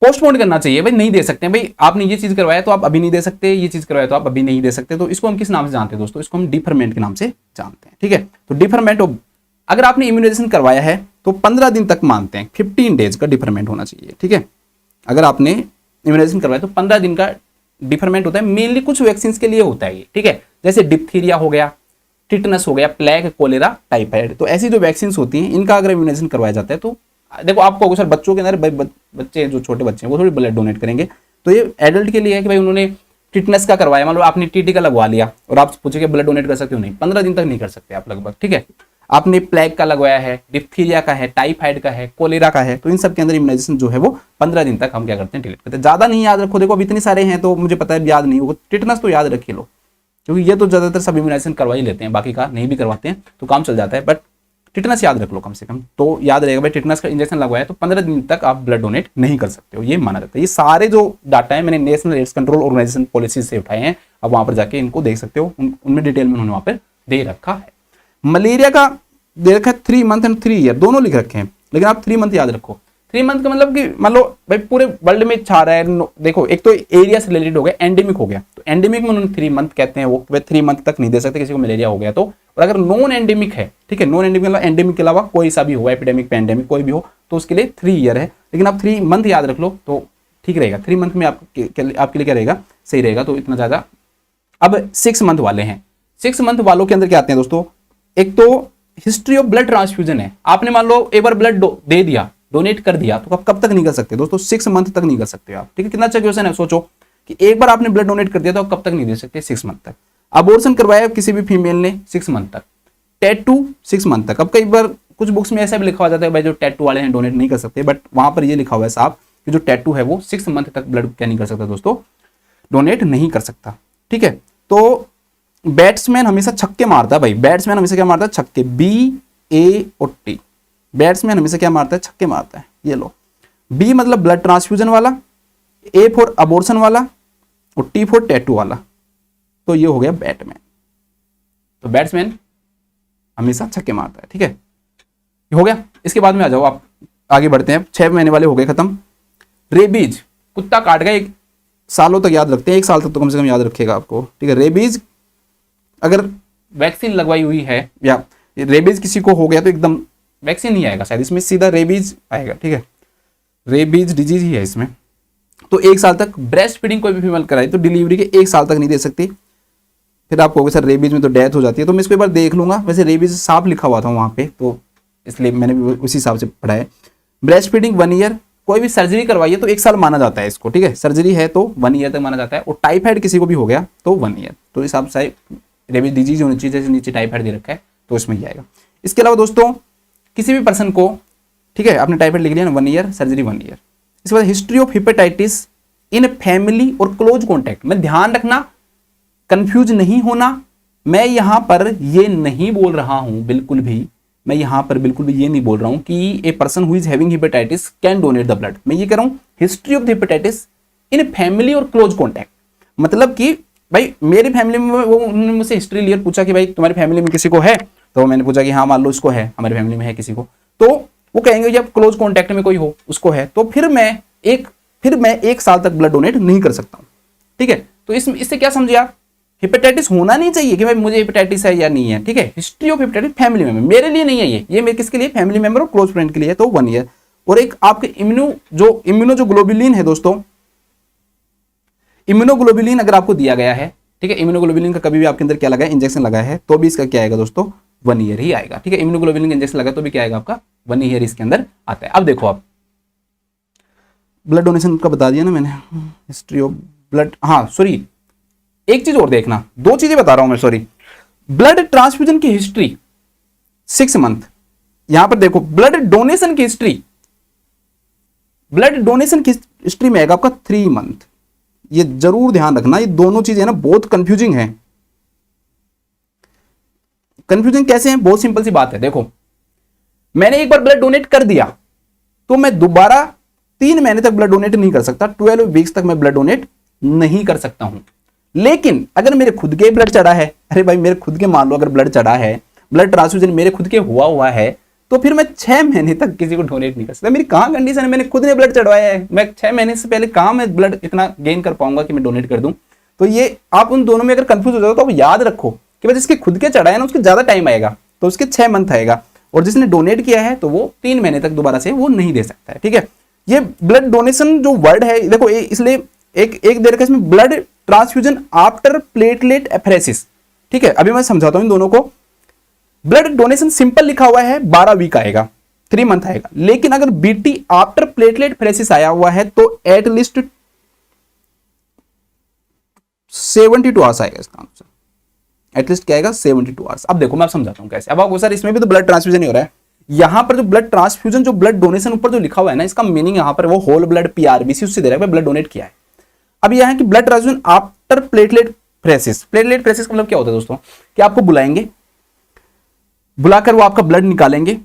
पोस्टपोन करना चाहिए, भाई नहीं दे सकते हैं, भाई आपने ये चीज करवाया तो आप अभी नहीं दे सकते, ये चीज करवाया तो आप अभी नहीं दे सकते, तो इसको हम किस नाम से जानते हैं दोस्तों, इसको हम डिफरमेंट के नाम से जानते हैं। ठीक है, तो डिफरमेंट, अगर आपने इम्यूनाइजेशन करवाया है तो 15 दिन तक मानते हैं, 15 डेज का डिफरमेंट होना चाहिए। ठीक है, अगर आपने इम्यूनाइजेशन करवाया तो 15 दिन का डिफरमेंट होता है, मेनली कुछ वैक्सीन के लिए होता है ये। ठीक है, जैसे डिप्थीरिया हो गया, टिटनस हो गया, प्लेग, कोलेरा, टाइफाइड, तो ऐसी जो वैक्सीन होती हैं इनका अगर इम्यूनाइजेशन करवाया जाता है तो देखो आपको सर बच्चों के अंदर बच्चे जो छोटे बच्चे हैं वो थोड़ी ब्लड डोनेट करेंगे, तो ये एडल्ट के लिए है कि भाई उन्होंने टिटनस का करवाया, मान लो आपने टीटी का लगवा लिया और आप पूछे ब्लड डोनेट कर सकते हो, नहीं 15 दिन तक नहीं कर सकते आप लगभग। ठीक है, आपने प्लेग का लगवाया है, डिप्थीरिया का है, टाइफाइड का है, कोलेरा का है, तो इन सब के अंदर इम्यूनाइजेशन जो है वो 15 दिन तक हम क्या करते हैं, डिलीट करते हैं। ज्यादा नहीं याद रखो, देखो अब इतने सारे हैं तो मुझे पता है याद नहीं होगा, टिटनस तो याद रखिए लो, क्योंकि ये तो ज्यादातर सब इम्यूनाइजेशन करवा ही लेते हैं, बाकी का नहीं भी करवाते हैं तो काम चल जाता है, बट टिटनस याद रख लो कम से कम, तो याद रहेगा भाई टिटनस का इंजेक्शन लगवाया तो 15 दिन तक आप ब्लड डोनेट नहीं कर सकते हो, ये माना जाता है। ये सारे जो डाटा है मैंने national AIDS control organisation policy से उठाए हैं, अब वहां पर जाके इनको देख सकते हो, उनमें डिटेल में उन्होंने वहां पर दे रखा है। मलेरिया का दे रखा है 3 मंथ एंड 3 ईयर, दोनों लिख रखे हैं, लेकिन आप 3 मंथ याद रखो। 3 मंथ का मतलब कि मान लो भाई पूरे वर्ल्ड में छा रहा है, देखो एक तो एरिया से रिलेटेड हो गया, एंडेमिक हो गया, तो एंडेमिक में उन्होंने 3 मंथ कहते हैं, वो 3 मंथ तक नहीं दे सकते किसी को मलेरिया हो गया तो। और अगर नॉन एंडेमिक है, ठीक है, नॉन एंडेमिक मतलब एंडेमिक के अलावा कोई सा भी हो, एपिडेमिक, पैंडेमिक कोई भी हो, तो उसके लिए 3 ईयर है, लेकिन आप 3 मंथ याद रख लो तो ठीक रहेगा। 3 मंथ में आपके लिए क्या रहेगा, सही रहेगा, तो इतना ज्यादा। अब 6 मंथ वाले हैं, 6 मंथ वालों के अंदर क्या आते हैं दोस्तों, एक तो हिस्ट्री ऑफ ब्लड ट्रांसफ्यूजन है, आपने मान लो एक बार ब्लड दे दिया, डोनेट कर दिया, तो आप कब तक नहीं कर सकते दोस्तों, 6 मंथ तक नहीं कर सकते आप। ठीक है, कितना अच्छा क्वेश्चन है, सोचो कि एक बार आपने ब्लड डोनेट कर दिया तो आप कब तक नहीं दे सकते, 6 मंथ तक। अबॉर्शन करवाया किसी भी फीमेल ने, 6 मंथ तक। टैटू 6 मंथ तक। अब कई बार कुछ बुक्स में ऐसा भी लिखा हो जाता है भाई जो टैटू वाले हैं डोनेट नहीं कर सकते, बट वहां पर ये लिखा हुआ है साहब कि जो टैटू है वो 6 मंथ तक ब्लड क्या नहीं कर सकता दोस्तों, डोनेट नहीं कर सकता। ठीक है, तो बैट्समैन हमेशा छक्के मारता है भाई, बैट्समैन हमेशा क्या मारता है, छक्के, BAOT, बैट्समैन हमेशा क्या मारता है, छक्के मारता है। ये लो, B मतलब ब्लड ट्रांसफ्यूजन वाला, A फॉर अबॉर्शन वाला और T फॉर टैटू वाला, तो ये हो गया बैटमैन। तो बैट्समैन हमेशा छक्के मारता है। ठीक है, ये हो गया। इसके बाद में आ जाओ, आप आगे बढ़ते हैं। 6 महीने वाले हो गए खत्म। रेबीज, कुत्ता काट गया, 1 सालों तक याद रखते हैं, 1 साल तक तो कम से कम याद रखेगा आपको। ठीक है, रेबीज अगर वैक्सीन लगवाई हुई है या रेबीज किसी को हो गया तो एकदम वैक्सीन नहीं आएगा शायद इसमें, सीधा रेबीज आएगा। ठीक है, रेबीज डिजीज ही है इसमें। तो 1 साल तक ब्रेस्ट फीडिंग कोई भी फीमेल कराई तो डिलीवरी के 1 साल तक नहीं दे सकती। फिर आप कहोगे सर रेबीज में तो डेथ हो जाती है, तो मैं इसको एक बार देख लूंगा, वैसे रेबीज साफ लिखा हुआ था वहां पे, तो इसलिए मैंने भी उसी हिसाब से पढ़ा है। ब्रेस्ट फीडिंग 1 ईयर, कोई भी सर्जरी करवाइए तो 1 साल माना जाता है इसको। ठीक है, सर्जरी है तो 1 ईयर तक माना जाता है। और टाइफाइड किसी को भी हो गया तो 1 ईयर, तो इस हिसाब से रेबीज डिजीज होनी चाहिए, जैसे नीचे टाइफाइड दे रखा है तो इसमें ही आएगा। इसके अलावा दोस्तों किसी भी पर्सन को, ठीक है, आपने टाइफाइड लिख लिया ना, 1 ईयर, सर्जरी 1 ईयर। इसके बाद history of hepatitis in family और क्लोज कॉन्टैक्ट में ध्यान रखना, कंफ्यूज नहीं होना। मैं यहां पर ये नहीं बोल रहा हूं बिल्कुल भी, मैं यहां पर बिल्कुल भी ये नहीं बोल रहा हूं कि a person who is having hepatitis can donate the blood. मैं ये कह रहा हूं history of hepatitis in family और क्लोज कॉन्टैक्ट, मतलब कि भाई मेरी फैमिली में वो उन्होंने मुझसे हिस्ट्री लिया, पूछा कि भाई तुम्हारी फैमिली में किसी को है, तो मैंने पूछा कि हाँ मान लो इसको है, हमारी फैमिली में है किसी को, तो वो कहेंगे जब क्लोज कॉन्टैक्ट में कोई हो उसको है, तो फिर मैं 1 साल तक ब्लड डोनेट नहीं कर सकता हूं। ठीक है, तो इससे क्या समझे आप, हेपेटाइटिस होना नहीं चाहिए कि भाई मुझे हेपेटाइटिस है या नहीं है। ठीक है, history of hepatitis family member, मेरे लिए नहीं है ये मेरे किसके लिए, फैमिली मेंबर और क्लोज फ्रेंड के लिए, तो 1 ईयर। और एक आपके इम्यूनो ग्लोबुलिन है दोस्तों, इम्यूनोग्लोबुलिन अगर आपको दिया गया है, ठीक है, इम्यूनोग्लोबुलिन का कभी भी आपके अंदर क्या लगा है, इंजेक्शन लगा है, तो भी इसका क्या आएगा दोस्तों, 1 ईयर ही आएगा। ठीक है, इम्यूनोग्लोबुलिन का इंजेक्शन लगा तो भी क्या आएगा आपका, 1 ईयर इसके अंदर आता है। अब देखो आप ब्लड डोनेशन का बता दिया ना मैंने, हिस्ट्री ऑफ ब्लड, हाँ सॉरी एक चीज और देखना, 2 चीजें बता रहा हूं मैं, सॉरी। ब्लड ट्रांसफ्यूजन की हिस्ट्री 6 मंथ, यहां पर देखो ब्लड डोनेशन की हिस्ट्री ब्लड डोनेशन की हिस्ट्री में आएगा आपका 3 मंथ। ये जरूर ध्यान रखना, ये दोनों चीजें ना बहुत कंफ्यूजिंग है। कंफ्यूजिंग कैसे है? बहुत सिंपल सी बात है। देखो, मैंने एक बार ब्लड डोनेट कर दिया तो मैं दोबारा 3 महीने तक ब्लड डोनेट नहीं कर सकता, 12 वीक्स तक मैं ब्लड डोनेट नहीं कर सकता हूं। लेकिन अगर मेरे खुद के ब्लड चढ़ा है, अरे भाई मेरे खुद के मान लो अगर ब्लड चढ़ा है, ब्लड ट्रांसफ्यूजन मेरे खुद के हुआ है, तो फिर मैं 6 महीने तक किसी को डोनेट नहीं कर सकता। मेरी कहां कंडीशन है, मैंने खुद ने ब्लड चढ़वाया है, मैं 6 महीने से पहले कहां मैं ब्लड इतना गेन कर पाऊंगा कि मैं डोनेट कर दूं। तो ये आप उन दोनों में अगर कंफ्यूज हो जाओ तो आप याद रखो कि भाई जिसके खुद के चढ़ा है ना उसके ज्यादा टाइम आएगा, तो उसके 6 मंथ आएगा, और जिसने डोनेट किया है तो वो 3 महीने तक दोबारा से वो नहीं दे सकता है। ठीक है, ये ब्लड डोनेशन जो वर्ड है देखो, इसलिए एक देर का इसमें blood transfusion after platelet apheresis. ठीक है, अभी मैं समझाता हूं इन दोनों को। ब्लड डोनेशन सिंपल लिखा हुआ है 12 वीक आएगा, 3 मंथ आएगा, लेकिन अगर बीटी आफ्टर प्लेटलेट एफरेसिस आया हुआ है तो एटलीस्ट 72 आवर्स आएगा इसका आंसर। एटलीस्ट क्या आएगा? 72 आवर्स। अब देखो मैं आप समझाता हूं कैसे। अब आपको सर इसमें भी तो ब्लड ट्रांसफ्यूजन ही हो रहा है। यहां पर जो ब्लड ट्रांसफ्यूजन, जो ब्लड डोनेशन ऊपर जो लिखा हुआ है ना, इसका मीनिंग यहां पर वो होल ब्लड पीआरबीसी उससे दे रहा है, ब्लड डोनेट किया है। अब यह है कि blood transfusion after platelet phrases. Platelet phrases का मतलब क्या होता है दोस्तों, कि आपको बुलाएंगे, बुलाकर वो आपका ब्लड निकालेंगे,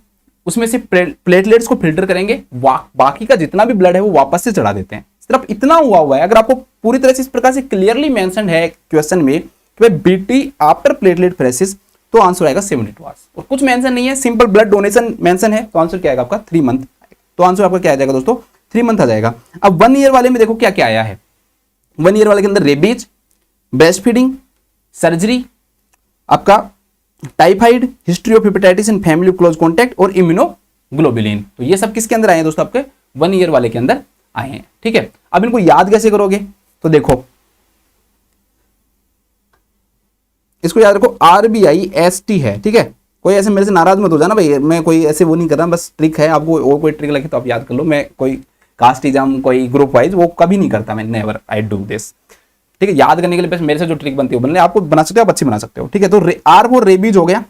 उसमें से प्लेटलेट्स को फिल्टर करेंगे, बाकी का जितना भी ब्लड है वो वापस से चढ़ा देते हैं। सिर्फ इतना हुआ है। अगर आपको पूरी तरह से इस प्रकार से क्लियरली मेंशन है क्वेश्चन में कि भाई बीटी आफ्टर प्लेटलेट फ्रेसिस, तो आंसर आएगा 72 आवर्स। और कुछ मेंशन नहीं है, सिंपल ब्लड डोनेशन मेंशन है, तो आंसर क्या आएगा आपका? 3 मंथ। तो आंसर आपका क्या आ जाएगा दोस्तों? 3 मंथ आ जाएगा। अब 1 ईयर वाले में देखो क्या क्या आया है। 1 ईयर वाले के अंदर रेबीज, ब्रेस्ट फीडिंग, सर्जरी, आपका typhoid, history of hepatitis in family close contact और इम्यूनोग्लोबुलिन। तो ये सब किसके अंदर आए हैं दोस्तों? आपके 1 ईयर वाले के अंदर आए हैं। ठीक है, अब इनको याद कैसे करोगे? तो देखो, इसको याद रखो, RBIST है। ठीक है, कोई ऐसे मेरे से नाराज मत हो जाना भाई, मैं कोई ऐसे वो नहीं कर रहा, बस ट्रिक है। आपको और कोई ट्रिक लगे तो आप याद कर लो। मैं कोई कास्ट एग्जाम, कोई ग्रुप वाइज वो कभी नहीं करता मैं, नेवर आई डू दिस। ठीक है, याद करने के लिए बस मेरे से जो ट्रिक बनती है बनने, आपको बना सकते हो, आप अच्छी बना सकते हो। ठीक है, तो आर वो रेबीज हो गया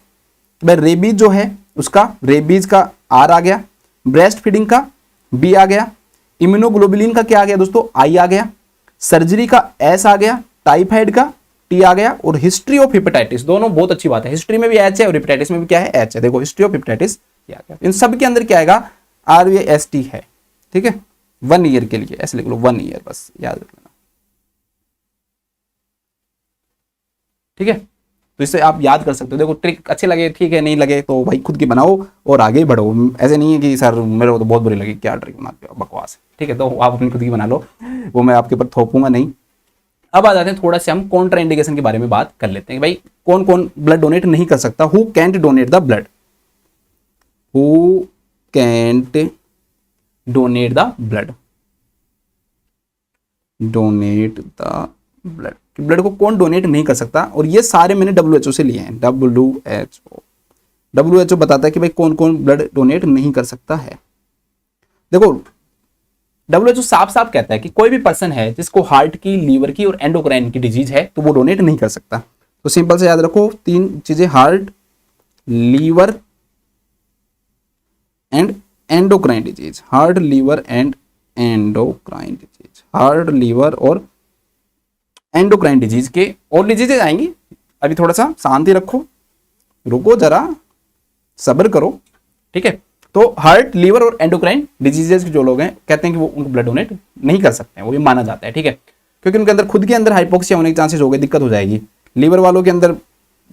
भाई, रेबीज जो है उसका, रेबीज का आर आ गया, ब्रेस्ट फीडिंग का बी आ गया, इम्यूनोग्लोबुलिन का क्या आ गया दोस्तों? आई आ गया, सर्जरी का एस आ गया, टाइफाइड का टी आ गया, और हिस्ट्री ऑफ हेपेटाइटिस, दोनों बहुत अच्छी बात है, हिस्ट्री में भी एच है और हेपेटाइटिस में भी क्या है? एच है। देखो हिस्ट्री ऑफ हेपेटाइटिस आ गया। इन सब के अंदर क्या आएगा? RBIST है। ठीक है, 1 ईयर के लिए ऐसे लिख लो, 1 ईयर, बस याद रख लेना। ठीक है, तो इससे आप याद कर सकते हो। देखो ट्रिक अच्छे लगे ठीक है, नहीं लगे तो भाई खुद की बनाओ और आगे बढ़ो। ऐसे नहीं है कि सर मेरे को तो बहुत बुरी लगी, क्या ट्रिक बनाते हो, बकवास। ठीक है, तो आप अपनी खुद की बना लो, वो मैं आपके ऊपर थोपूंगा नहीं। अब आ जाते हैं थोड़ा सा हम कॉन्ट्रा इंडिकेशन के बारे में बात कर लेते हैं। भाई कौन कौन ब्लड डोनेट नहीं कर सकता? Who can't donate the blood, who can't donate the blood, donate the blood. Blood को कौन डोनेट नहीं कर सकता? और ये सारे मैंने WHO से लिए हैं। WHO बताता है कि भाई कौन कौन ब्लड डोनेट नहीं कर सकता है। देखो WHO साफ साफ कहता है कि कोई भी पर्सन है जिसको हार्ट की, लीवर की और एंडोक्राइन की डिजीज है तो वो डोनेट नहीं कर सकता। तो सिंपल से याद रखो 3 चीजें, heart, liver and endocrine disease. Heart, liver and endocrine disease, heart, liver और एंडोक्राइन डिजीज के और डिजीजेज आएंगी। अभी थोड़ा सा शांति रखो, रुको जरा, सब्र करो। ठीक है, तो हार्ट, लीवर और एंडोक्राइन डिजीजेस के जो लोग हैं कहते हैं कि वो उनको ब्लड डोनेट नहीं कर सकते हैं, वो ये माना जाता है। ठीक है, क्योंकि उनके अंदर खुद के अंदर हाइपोक्सिया होने के चांसेस हो गए, दिक्कत हो जाएगी। लीवर वालों के अंदर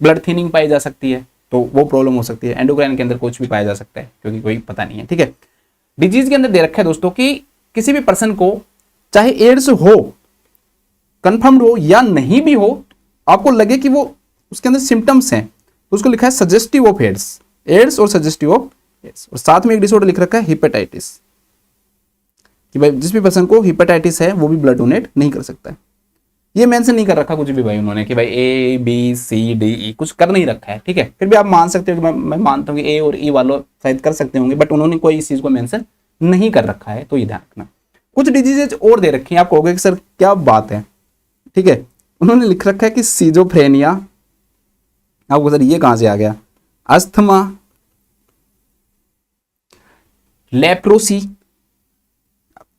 ब्लड थिनिंग पाई जा सकती है, तो वो प्रॉब्लम हो सकती है। एंडोक्राइन के अंदर कुछ भी पाया जा सकता है, क्योंकि कोई पता नहीं है। ठीक है, डिजीज के अंदर दे रखा है दोस्तों कि किसी भी पर्सन को चाहे एड्स हो, कंफर्म्ड हो या नहीं भी हो, आपको लगे कि वो उसके अंदर सिम्टम्स हैं, तो उसको लिखा है सजेस्टिव ऑफ एड्स और सजेस्टिव ऑफ एड्स। और साथ में एक डिसऑर्डर लिख रखा है हेपेटाइटिस, कि भाई जिस भी पर्सन को हेपेटाइटिस है वो भी ब्लड डोनेट नहीं कर सकता है। ये मेंशन नहीं कर रखा कुछ भी भाई उन्होंने कि भाई ABCDE कुछ कर नहीं रखा है। ठीक है, फिर भी आप मान सकते हो कि मैं मानता हूँ कि A और E वालों शायद कर सकते होंगे, बट उन्होंने कोई इस चीज को मेंशन नहीं कर रखा है, तो ये ध्यान रखना। कुछ डिजीजेज और दे रखी हैं, आप कहोगे कि सर क्या बात है। ठीक है, उन्होंने लिख रखा है कि सीजोफ्रेनिया, आपको सर ये कहां से आ गया? अस्थमा, लेप्रोसी,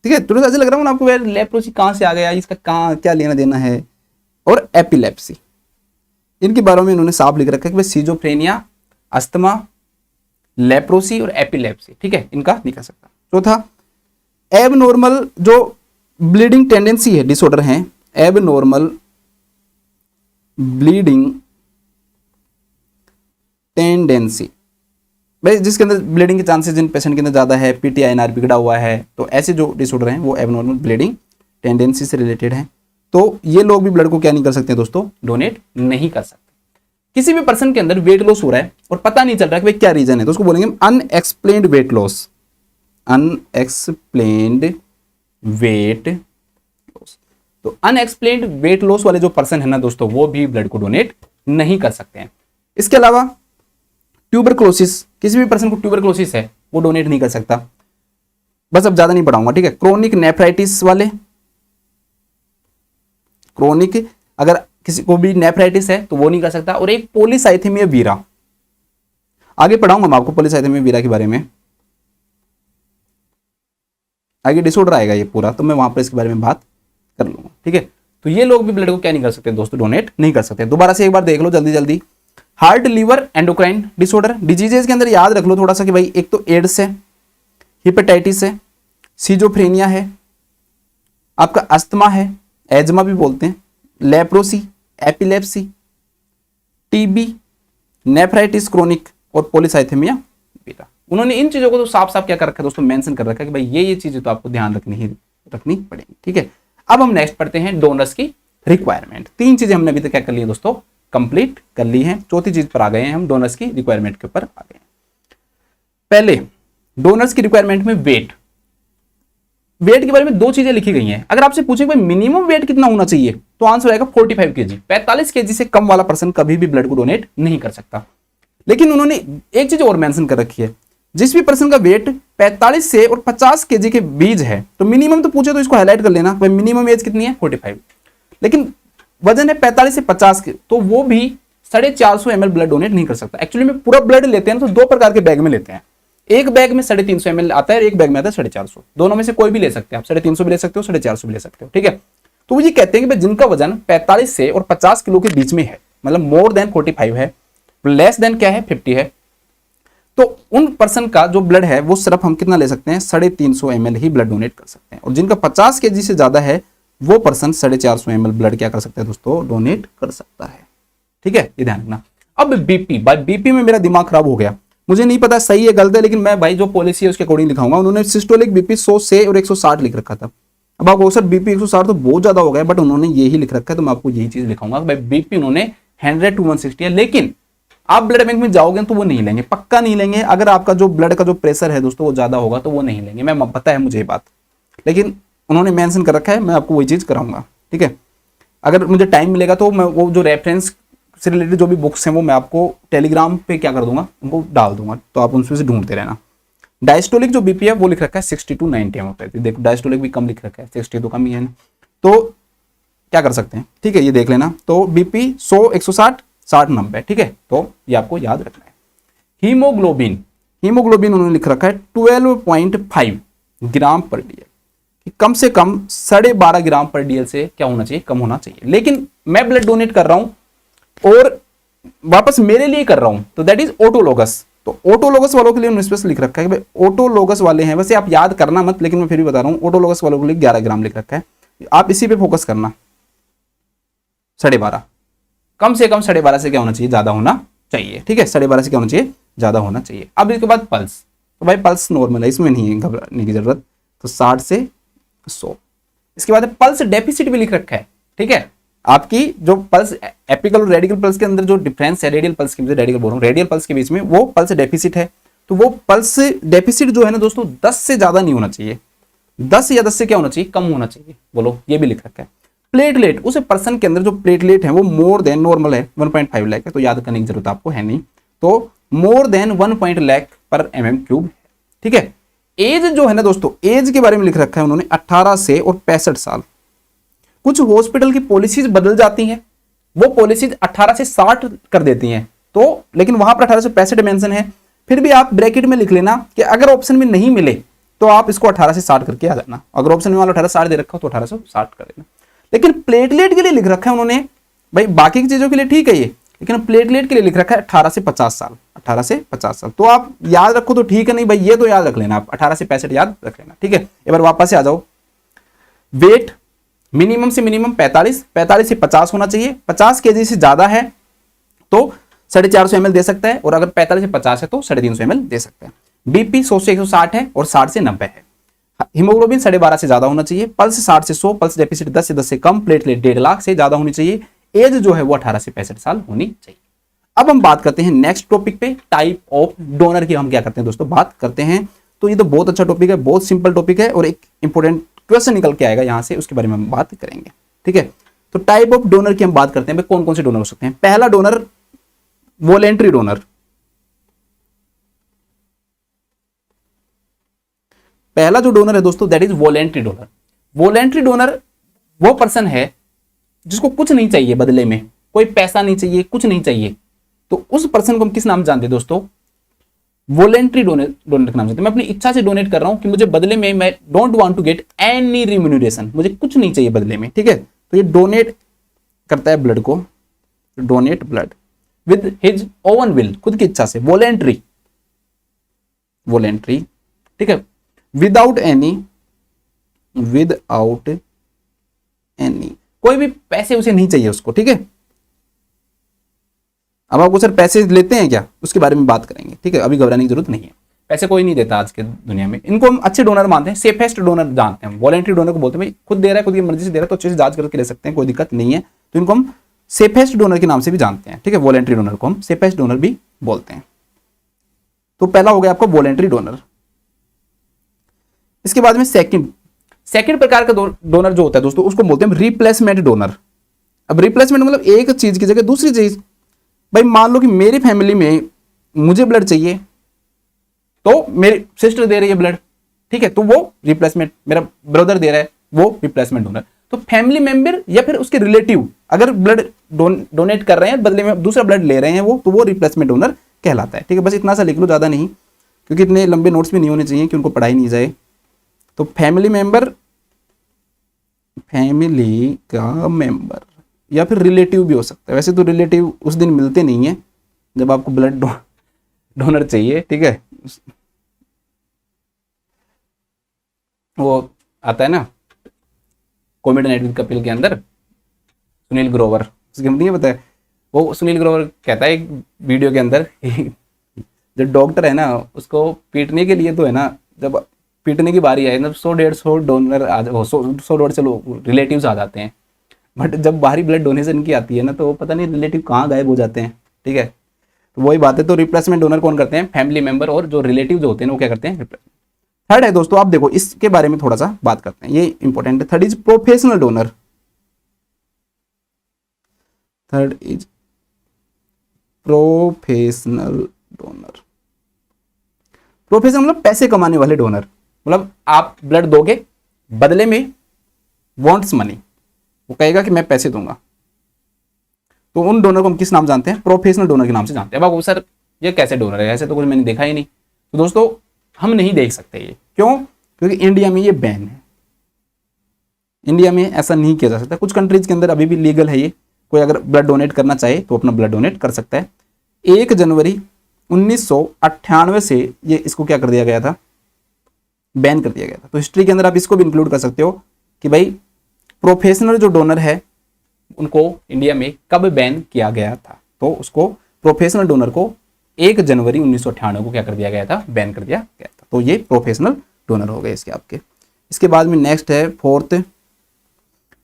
ठीक है, थोड़ा सा ऐसे लग रहा है ना आपको यार लेप्रोसी कहाँ से आ गया, इसका कहाँ क्या लेना देना है। और एपिलेप्सी, इनके बारे में इन्होंने साफ लिख रखा है कि भाई सीजोफ्रेनिया, अस्थमा, लेप्रोसी और एपिलेप्सी, ठीक है, इनका नहीं कर सकता। चौथा, एबनॉर्मल जो ब्लीडिंग टेंडेंसी है डिसऑर्डर है, एबनॉर्मल ब्लीडिंग टेंडेंसी, भाई जिसके अंदर ब्लीडिंग के चांसेस जिन पेशेंट के अंदर ज्यादा है, पीटीआईएनआर बिगड़ा हुआ है, तो ऐसे जो डिसऑर्डर हैं वो एबनॉर्मल ब्लीडिंग टेंडेंसी से रिलेटेड है। तो ये लोग भी ब्लड को क्या नहीं कर सकते दोस्तों, डोनेट नहीं कर सकते। किसी भी पर्सन के अंदर वेट लॉस हो रहा है और पता नहीं चल रहा कि भाई क्या रीजन है, तो उसको बोलेंगे unexplained weight loss, unexplained weight loss. तो अनएक्सप्लेन्ड वेट लॉस वाले जो पर्सन है ना दोस्तों, वो भी ब्लड को डोनेट नहीं कर सकते हैं। इसके अलावा ट्यूबरक्लोसिस, किसी भी पर्सन को ट्यूबरक्लोसिस है वो डोनेट नहीं कर सकता। बस अब ज्यादा नहीं पढ़ाऊंगा, ठीक है। क्रोनिक नेफ्राइटिस वाले, क्रोनिक अगर किसी को भी नेफ्राइटिस है तो वो नहीं कर सकता। और एक पॉलीसाइथेमिया वीरा, आगे पढ़ाऊंगा मैं आपको पॉलीसाइथेमिया वीरा के बारे में, आगे डिसऑर्डर आएगा ये पूरा, तो मैं वहां पर इसके बारे में बात कर लूंगा, ठीक है। तो ये लोग भी ब्लड को क्या नहीं कर सकते दोस्तों, डोनेट नहीं कर सकते। दोबारा से एक बार देख लो जल्दी जल्दी। Heart, liver, endocrine disorder, diseases के अंदर याद रख लो थोड़ा सा कि भाई एक तो एड्स है, हिपेटाइटिस है, सीजोफ्रेनिया है, आपका अस्थमा है, एजमा भी बोलते हैं, leprosy, epilepsy, TB, nephritis chronic और पॉलीसाइथेमिया वीरा। उन्होंने इन चीजों को तो साफ साफ क्या कर रखा है दोस्तों, मेंशन कर रखा है कि भाई ये चीजें तो आपको ध्यान रखनी पड़ेगी, ठीक है। अब हम नेक्स्ट पढ़ते हैं डोनर्स की रिक्वायरमेंट। तीन चीजें हमने अभी तक क्या कर ली है दोस्तों, कंप्लीट कर ली है। चौथी चीज पर आ गए हैं हम, डोनर्स की रिक्वायरमेंट के ऊपर आ गए हैं। पहले डोनर्स की रिक्वायरमेंट में वेट के बारे में दो चीजें लिखी गई हैं। अगर आपसे पूछे भाई मिनिमम वेट कितना होना चाहिए, तो आंसर आएगा 45 केजी। 45 केजी से कम वाला पर्सन कभी भी ब्लड को डोनेट नहीं कर सकता। लेकिन उन्होंने एक चीज और मेंशन कर रखी है, जिस भी पर्सन का वेट 45 से और 50 केजी के बीच है, तो मिनिमम तो पूछे तो इसको हाईलाइट कर लेना, भाई मिनिमम एज कितनी है 45। लेकिन वजन है 45 से 50 के, तो वो भी 450 ml ब्लड डोनेट नहीं कर सकता। एक्चुअली में पूरा ब्लड लेते हैं तो दो प्रकार के बैग में लेते हैं, एक बैग में 350 ml आता है और एक बैग में आता है 450। दोनों में से कोई भी ले सकते हैं, आप 350 भी ले सकते हो, 450 भी ले सकते हो, ठीक है। तो वो ये कहते हैं कि जिनका वजन 45 से और 50 किलो के बीच में है, मतलब मोर देन 45 है, लेस देन क्या है 50 है, तो उन पर्सन का जो ब्लड है वो सिर्फ हम कितना ले सकते हैं, 350 ml ही ब्लड डोनेट कर सकते हैं। और जिनका 50 केजी से ज्यादा है वो पर्सन 450 ml ब्लड क्या कर सकता है दोस्तों, डोनेट कर सकता है, ठीक है, ये ध्यान रखना। अब बीपी, भाई बीपी में मेरा दिमाग खराब हो गया, मुझे नहीं पता सही है गलत है, लेकिन मैं भाई जो पॉलिसी है उसके अकॉर्डिंग लिखाऊंगा। उन्होंने सिस्टोलिक बीपी 100 से और 160 लिख रखा था। अब आपको सर बीपी 160 तो बहुत ज्यादा हो गया, बट उन्होंने यही लिख रखा है, तो मैं आपको यही चीज लिखाऊंगा भाई बीपी उन्होंने 100 to 160 है। लेकिन आप ब्लड बैंक में जाओगे तो वो नहीं लेंगे, पक्का नहीं लेंगे। अगर आपका जो ब्लड का जो प्रेशर है दोस्तों वो ज्यादा होगा तो वो नहीं लेंगे, मैं पता है मुझे ये बात, लेकिन उन्होंने मेंशन कर रखा है, मैं आपको वही चीज कराऊंगा, ठीक है। अगर मुझे टाइम मिलेगा तो मैं वो जो रेफरेंस से रिलेटेड जो भी बुक्स हैं वो मैं आपको टेलीग्राम पे क्या कर दूंगा, उनको डाल दूंगा, तो आप उनसे ढूंढते रहना। डायस्टोलिक जो बीपी है वो लिख रखा है 60 to 90 एमओ। देखो डायस्टोलिक भी कम लिख रखा है, 60 तो कम ही है ना, तो क्या कर सकते हैं, ठीक है, ये देख लेना। तो बीपी 100, 160, 60, 90, ठीक है, तो ये आपको याद रखना है। हीमोग्लोबिन उन्होंने लिख रखा है 12.5 ग्राम पर डीएल, कम से कम 12.5 ग्राम पर डीएल से क्या होना चाहिए, कम होना चाहिए। लेकिन मैं ब्लड डोनेट कर रहा हूं और वापस मेरे लिए कर रहा हूं, तो दैट इज ऑटोलोगस। तो ऑटोलोगस वालों के लिए उन्होंने स्पेशल लिख रखा है कि भाई ऑटोलोगस वाले हैं, वैसे आप याद करना मत, लेकिन मैं फिर भी बता रहा हूं, ऑटोलोगस वालों के लिए 11 ग्राम लिख रखा है, आप इसी पे फोकस करना। 12.5 कम से कम 12.5 से क्या होना चाहिए, ज्यादा होना चाहिए, ठीक है, 12.5 से क्या होना चाहिए, ज्यादा होना चाहिए। अब इसके बाद पल्स, तो भाई पल्स नॉर्मल है, इसमें नहीं है घबराने की जरूरत, तो 60 से 100। इसके बाद पल्स डेफिसिट भी लिख रखा है, ठीक है। आपकी जो पल्स एपिकल और रेडिकल पल्स के अंदर जो डिफरेंस है, रेडियल पल्स के बीच, रेडिकल बोल रहा हूं, रेडियल पल्स के बीच में, वो पल्स डेफिसिट है। तो वो पल्स डेफिसिट जो है ना दोस्तों 10 से ज्यादा नहीं होना चाहिए, 10 या 10 से क्या होना चाहिए, कम होना चाहिए, बोलो, ये भी लिख रखा है। प्लेटलेट, उस पर्सन के अंदर जो प्लेटलेट है वो मोर देन नॉर्मल है 1.5 लाख है, तो याद करने की जरूरत आपको है नहीं, तो मोर देन 1 लाख पर mm3 है, ठीक है। एज जो है ना दोस्तों, एज के बारे में लिख रखा है उन्होंने 18 से और 65 साल। कुछ हॉस्पिटल की पॉलिसीज बदल जाती हैं, वो पॉलिसीज 18 से 60 कर देती हैं, तो लेकिन वहां पर 18 से 65 मेंशन है। फिर भी आप ब्रैकेट में लिख लेना कि अगर ऑप्शन में नहीं मिले तो आप इसको 18 से 60 करके आ जाना। अगर ऑप्शन में मान लो 1860 दे रखा हो तो 1860 कर देना। लेकिन प्लेटलेट के लिए लिख रखा है उन्होंने, भाई बाकी की चीजों के लिए ठीक है ये, लेकिन प्लेटलेट के लिए लिख रखा है 18 से 50 साल, 18 से 50 साल। तो आप याद रखो तो ठीक है, नहीं भाई ये तो याद रख लेना, आप 18 से 65 याद रख लेना, ठीक है। एक बार वापस से आ जाओ। वेट मिनिमम से मिनिमम 45, 45 से 50 होना चाहिए। 50 केजी से ज्यादा है तो 450 ml दे सकता है, और अगर 45 से 50 है तो 350 ml दे सकता है। बीपी 100 से 160 है और 60 से 90 है। हीमोग्लोबिन 12.5 से ज्यादा होना चाहिए। पल्स 60 से 100, पल्स डेफिसिट 10 से 10 से कम, प्लेटलेट 1.5 लाख से ज्यादा होनी चाहिए। एज जो है वो 18 से 65 साल होनी चाहिए। अब हम बात करते हैं नेक्स्ट टॉपिक पे, टाइप ऑफ डोनर की हम क्या करते हैं दोस्तों, बात करते हैं। तो ये तो बहुत अच्छा टॉपिक है, बहुत सिंपल टॉपिक है, और एक इंपॉर्टेंट क्वेश्चन निकल के आएगा यहां से, उसके बारे में हम बात करेंगे, ठीक है। तो टाइप ऑफ डोनर की हम बात करते हैं, कौन कौन से डोनर हो सकते हैं। पहला डोनर वॉलेंट्री डोनर। पहला जो डोनर है दोस्तों that is voluntary donor. Voluntary donor वो पर्सन है जिसको कुछ नहीं चाहिए बदले में, कोई पैसा नहीं चाहिए, कुछ नहीं चाहिए, तो उस पर्सन को हम किस नाम जानते हैं दोस्तों, वॉलेंट्री डोनर के नाम से। मैं अपनी इच्छा से डोनेट कर रहा हूं कि मुझे बदले में, मैं don't want to get any remuneration, मुझे कुछ नहीं चाहिए बदले में, ठीक है। तो ये डोनेट करता है ब्लड को, donate blood with his oven will, खुद की इच्छा से, वॉलेंट्री, वॉलेंट्री, ठीक है। विदाउट एनी, विदाउट एनी, कोई भी पैसे उसे नहीं चाहिए उसको, ठीक है। अब आपको सर पैसे लेते हैं क्या, उसके बारे में बात करेंगे, ठीक है। अभी घबराने की जरूरत नहीं है, पैसे कोई नहीं देता आज के दुनिया में। इनको हम अच्छे डोनर मानते हैं, सेफेस्ट डोनर जानते हैं। वॉलेंट्री डोनर को बोलते हैं भाई खुद दे रहा है, खुद की मर्जी से दे रहा है, तो अच्छे से जांच करके ले सकते हैं, कोई दिक्कत नहीं है। तो इनको हम सेफेस्ट डोनर के नाम से भी जानते हैं, ठीक है। वॉलेंट्री डोनर को हम सेफेस्ट डोनर भी बोलते हैं। तो पहला हो गया आपका वॉलेंट्री डोनर। इसके बाद में सेकंड प्रकार का डोनर जो होता है दोस्तों, उसको बोलते हैं रिप्लेसमेंट डोनर। अब रिप्लेसमेंट मतलब एक चीज की जगह दूसरी चीज। भाई मान लो कि मेरी फैमिली में मुझे ब्लड चाहिए, तो मेरी सिस्टर दे रही है ब्लड, ठीक है, तो वो रिप्लेसमेंट, मेरा ब्रदर दे रहा है, वो रिप्लेसमेंट डोनर। तो फैमिली मेंबर या फिर उसके रिलेटिव अगर ब्लड डोनेट कर रहे हैं, बदले में दूसरा ब्लड ले रहे हैं वो, तो वो रिप्लेसमेंट डोनर कहलाता है, ठीक है। बस इतना सा लिख लो, ज्यादा नहीं, क्योंकि इतने लंबे नोट्स भी नहीं होने चाहिए कि उनको पढ़ाई नहीं जाए। तो फैमिली मेंबर, फैमिली का मेंबर या फिर रिलेटिव भी हो सकता है। वैसे तो रिलेटिव उस दिन मिलते नहीं है जब आपको ब्लड डोनर चाहिए, ठीक है। वो आता है ना कॉमेडी नाइट विद कपिल के अंदर, सुनील ग्रोवर, उसकी नहीं पता है, वो सुनील ग्रोवर कहता है एक वीडियो के अंदर जो डॉक्टर है ना उसको पीटने के लिए, तो है ना जब पीटने की बारी आए ना 100-150 डोनर 100-150 लोग रिलेटिव्स आ जाते हैं, बट जब बाहरी ब्लड डोनेशन की आती है ना तो पता नहीं रिलेटिव कहाँ गायब हो जाते हैं, ठीक है। तो वही बात है। तो रिप्लेसमेंट डोनर कौन करते हैं, फैमिली मेंबर, और जो रिलेटिव जो होते हैं वो क्या करते हैं, थर्ड है दोस्तों, आप देखो इसके बारे में थोड़ा सा बात करते हैं, ये इंपॉर्टेंट है। Third is professional donor. Third is professional donor. Professional मतलब पैसे कमाने वाले डोनर, मतलब आप ब्लड दोगे बदले में वांट्स मनी, वो कहेगा कि मैं पैसे दूंगा, तो उन डोनर को हम किस नाम जानते हैं, प्रोफेशनल डोनर के नाम से जानते हैं। अब सर ये कैसे डोनर है, ऐसे तो कुछ मैंने देखा ही नहीं। तो दोस्तों हम नहीं देख सकते ये, क्यों, क्योंकि इंडिया में ये बैन है, इंडिया में ऐसा नहीं किया जा सकता। कुछ कंट्रीज के अंदर अभी भी लीगल है ये, कोई अगर ब्लड डोनेट करना चाहे तो अपना ब्लड डोनेट कर सकता है। 1 जनवरी 1998 से ये इसको क्या कर दिया गया था, बैन कर दिया गया था। तो हिस्ट्री के अंदर आप इसको भी इंक्लूड कर सकते हो कि भाई प्रोफेशनल जो डोनर है उनको इंडिया में कब बैन किया गया था, तो उसको प्रोफेशनल डोनर को 1 जनवरी 1998 को क्या कर दिया गया था, बैन कर दिया गया था। तो ये प्रोफेशनल डोनर हो गए इसके आपके। इसके बाद में नेक्स्ट है फोर्थ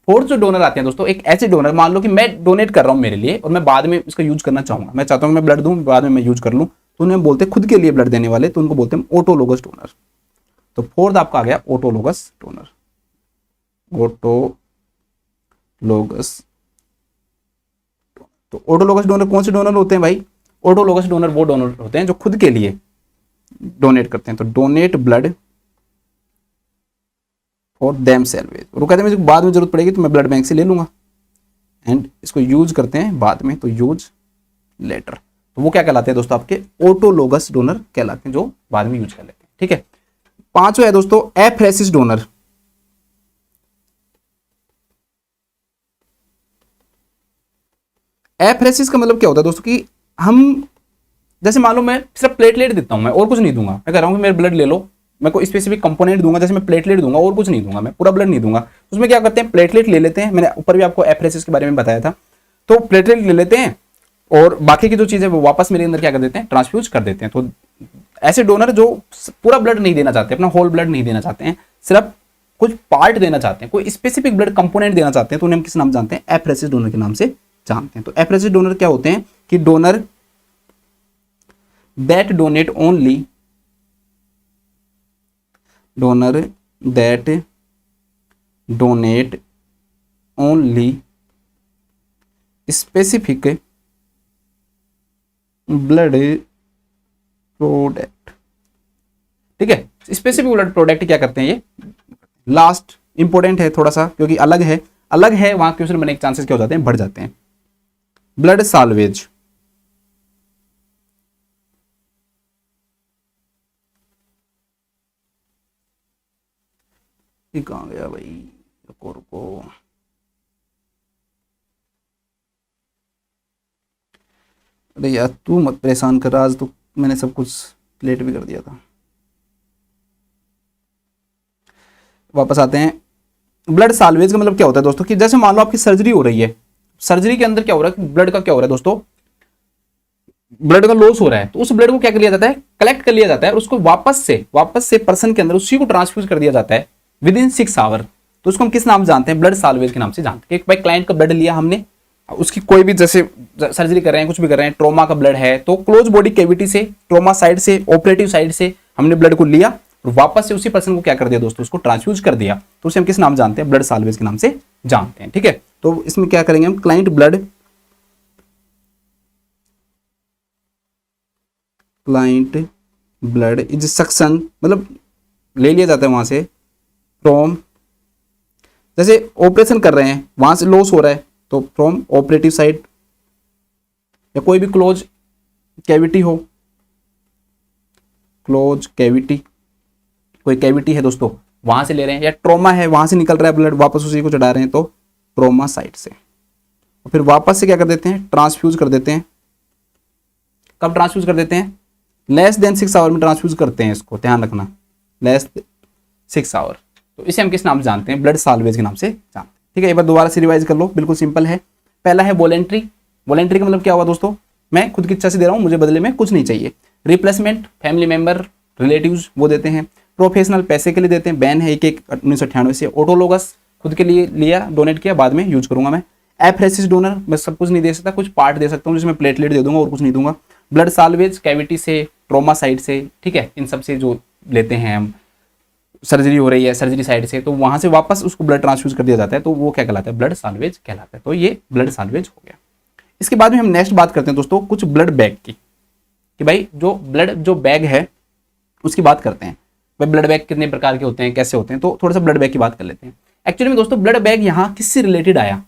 जो डोनर आते हैं दोस्तों, एक ऐसे डोनर, मान लो कि मैं डोनेट कर रहा हूं मेरे लिए और मैं बाद में इसका यूज करना चाहूंगा, मैं चाहता हूं मैं ब्लड दूं बाद में मैं यूज कर लूं, तो उन्हें बोलते हैं खुद के लिए ब्लड देने वाले, तो उनको बोलते हैं ऑटोलोगस डोनर। तो फोर्थ आपका आ गया ऑटोलोगस डोनर। ऑटोलोगस, तो ऑटोलोगस डोनर कौन से डोनर होते हैं भाई, ऑटोलोगस डोनर वो डोनर होते हैं जो खुद के लिए डोनेट करते हैं। तो donate blood for them salvage, और वो कहते हैं मुझे बाद में जरूरत पड़ेगी तो मैं ब्लड बैंक से ले लूंगा, एंड इसको यूज करते हैं बाद में, तो यूज लेटर। तो वो क्या कहलाते हैं दोस्तों, आपके ऑटोलोगस डोनर कहलाते हैं, जो बाद में यूज कर लेते हैं, ठीक है। पांचवा है दोस्तों एफरेसिस डोनर। एफरेसिस का मतलब क्या होता है दोस्तों कि हम जैसे मान लो मैं सिर्फ प्लेटलेट देता हूं, मैं और कुछ नहीं दूंगा, मैं कह रहा हूं कि मेरे ब्लड ले लो, मैं कोई स्पेसिफिक कंपोनेंट दूंगा, जैसे मैं प्लेटलेट दूंगा और कुछ नहीं दूंगा, मैं पूरा ब्लड नहीं दूंगा। उसमें क्या करते हैं, प्लेटलेट ले लेते हैं, मैंने ऊपर भी आपको एफरेसिस के बारे में बताया था। तो प्लेटलेट ले लेते हैं और बाकी की जो चीजें वो वापस मेरे अंदर क्या कर देते हैं, ट्रांसफ्यूज कर देते हैं। तो ऐसे डोनर जो पूरा ब्लड नहीं देना चाहते, अपना होल ब्लड नहीं देना चाहते हैं, सिर्फ कुछ पार्ट देना चाहते हैं, कोई स्पेसिफिक ब्लड कंपोनेंट देना चाहते हैं, तो उन्हें हम किस नाम जानते हैं, एफरेसिस डोनर के नाम से जानते हैं। तो एफरेसिस डोनर क्या होते हैं कि donor that donate only specific blood product. ठीक है, स्पेसिफिक ब्लड प्रोडक्ट क्या करते हैं, ये लास्ट इंपॉर्टेंट है थोड़ा सा, क्योंकि अलग है वहां क्वेश्चन बनने के चांसेस क्या हो जाते हैं, बढ़ जाते हैं। ब्लड साल्वेज, कहां गया भाई, रुको रुको, अरे यार तू मत परेशान कर, आज तो मैंने सब कुछ लेट भी कर दिया था। वापस आते हैं। ब्लड साल्वेज का मतलब क्या होता है दोस्तों कि जैसे मान लो आपकी सर्जरी हो रही है, सर्जरी के अंदर क्या हो रहा है, ब्लड का क्या हो रहा है दोस्तों, ब्लड का लॉस हो रहा है, तो उस ब्लड को क्या कर लिया जाता है, कलेक्ट कर लिया जाता है और उसको वापस से पर्सन के अंदर उसी को ट्रांसफ्यूज कर दिया जाता है विद इन 6 आवर। तो उसको हम किस नाम जानते हैं, ब्लड साल्वेज के नाम से जानते हैं। एक भाई क्लाइंट का ब्लड लिया हमने, उसकी कोई भी जैसे सर्जरी कर रहे हैं, कुछ भी कर रहे हैं, ट्रोमा का ब्लड है, तो क्लोज बॉडी कैविटी से, ट्रोमा साइड से, ऑपरेटिव साइड से हमने ब्लड को लिया और वापस से उसी पर्सन को क्या कर दिया दोस्तों, उसको ट्रांसफ्यूज कर दिया। तो उसे हम किस नाम जानते हैं, ब्लड साल्वेज के नाम से जानते हैं। ठीक है, तो इसमें क्या करेंगे हम, क्लाइंट ब्लड इज सक्शन, मतलब ले लिया जाता है वहां से फ्रॉम, जैसे ऑपरेशन कर रहे हैं वहां से लॉस हो रहा है तो फ्रॉम ऑपरेटिव साइड, या कोई भी क्लोज कैविटी हो, क्लोज कैविटी, कोई कैविटी है दोस्तों वहां से ले रहे हैं, या ट्रोमा है वहां से निकल रहा है ब्लड, वापस उसी को चढ़ा रहे हैं तो ट्रोमा साइड से, और फिर वापस से क्या कर देते हैं, ट्रांसफ्यूज कर देते हैं। कब ट्रांसफ्यूज कर देते हैं, लेस देन 6 आवर में ट्रांसफ्यूज करते हैं, इसको ध्यान रखना, लेस 6 आवर। तो इसे हम किस नाम से जानते हैं, ब्लड साल्वेज के नाम से जानते हैं। ठीक है, एक बार दोबारा से रिवाइज कर लो, बिल्कुल सिंपल है। पहला है वॉलेंट्री, वॉलेंट्री का मतलब क्या हुआ दोस्तों, मैं खुद की इच्छा से दे रहा हूं, मुझे बदले में कुछ नहीं चाहिए। रिप्लेसमेंट, फैमिली मेंबर, रिलेटिव्स वो देते हैं। प्रोफेशनल, पैसे के लिए देते हैं, बैन है 1998 से। ऑटोलोगस, खुद के लिए लिया, डोनेट किया, बाद में यूज करूंगा मैं। एफरेसिस डोनर, मैं सब कुछ नहीं दे सकता, कुछ पार्ट दे सकता हूँ, जिसमें प्लेटलेट दे दूंगा और कुछ नहीं दूंगा। ब्लड साल्वेज, कैविटी से, ट्रोमा साइड से, ठीक है, इन सब से जो लेते हैं हम, सर्जरी हो रही है सर्जरी साइड से, तो वहां से वापस उसको ब्लड ट्रांसफ्यूज कर दिया जाता है, तो वो क्या कहलाता है, ब्लड साल्वेज कहलाता है। तो ये ब्लड साल्वेज हो गया। इसके बाद में हम नेक्स्ट बात करते हैं दोस्तों कुछ ब्लड बैग की, कि भाई जो ब्लड जो बैग है उसकी बात करते हैं। भाई ब्लड बैग कितने प्रकार के होते हैं, कैसे होते हैं, तो थोड़ा सा ब्लड बैग की बात कर लेते हैं। एक्चुअली में दोस्तों ब्लड बैग यहाँ किससे रिलेटेड आया,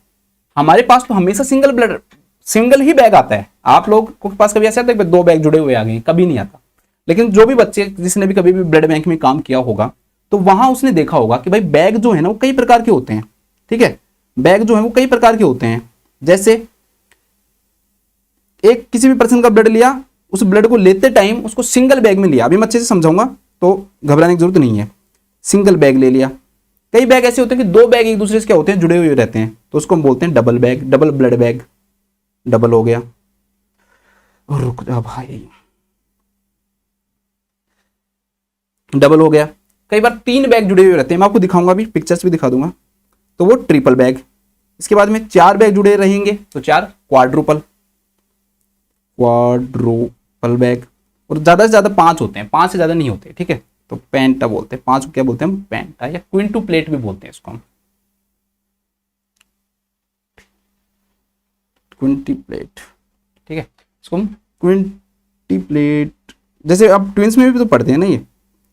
हमारे पास तो हमेशा सिंगल ही बैग आता है। आप लोग के पास कभी ऐसा आता है 2 बैग जुड़े हुए आ गए, कभी नहीं आता। लेकिन जो भी बच्चे, जिसने भी कभी भी ब्लड बैंक में काम किया होगा, तो वहां उसने देखा होगा कि भाई बैग जो है ना वो कई प्रकार के होते हैं। ठीक है, बैग जो है वो कई प्रकार के होते हैं। जैसे एक किसी भी पर्सन का ब्लड लिया, उस ब्लड को लेते टाइम उसको सिंगल बैग में लिया, अभी मैं अच्छे से समझाऊंगा तो घबराने की जरूरत नहीं है। सिंगल बैग ले लिया। कई बैग ऐसे होते हैं कि 2 बैग एक दूसरे से क्या होते हैं, जुड़े हुए रहते हैं, तो उसको हम बोलते हैं double bag, double blood bag, double हो गया। रुक जा भाई, डबल हो गया। कई बार 3 बैग जुड़े हुए रहते हैं, मैं आपको दिखाऊंगा, अभी पिक्चर्स भी दिखा दूंगा, तो वो ट्रिपल बैग। इसके बाद में 4 बैग जुड़े रहेंगे तो 4 क्वाड्रुपल बैग, और ज्यादा से ज्यादा 5 होते हैं, 5 से ज्यादा नहीं होते। ठीक है, तो पेंटा बोलते हैं, 5 को क्या बोलते हैं हम, पेंटा, या क्विंटू प्लेट भी बोलते हैं इसको हम, क्विंटी प्लेट। ठीक है, इसको हम क्विंटी प्लेट, जैसे आप ट्विंस में भी तो पढ़ते हैं ना, ये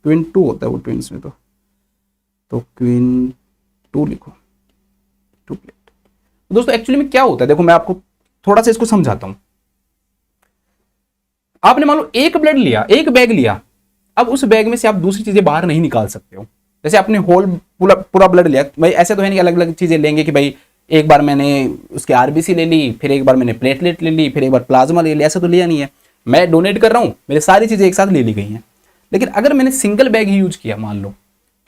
क्विंटू होता है वो ट्विंस में, तो क्विंटू लिखो, 2 प्लेट। दोस्तों एक्चुअली में क्या होता है, देखो मैं आपको थोड़ा सा इसको समझाता हूं। आपने मान लो एक ब्लड लिया, एक बैग लिया, अब उस बैग में से आप दूसरी चीजें बाहर नहीं निकाल सकते हो। जैसे आपने होल पूरा पूरा ब्लड लिया, भाई ऐसे तो है नहीं अलग अलग चीजें लेंगे कि भाई एक बार मैंने उसके आरबीसी ले ली, फिर एक बार मैंने प्लेटलेट ले ली, फिर एक बार प्लाज्मा ले लिया, ऐसा तो लिया नहीं है। मैं डोनेट कर रहा हूँ, मेरी सारी चीजें एक साथ ले ली गई हैं। लेकिन अगर मैंने सिंगल बैग ही यूज किया मान लो,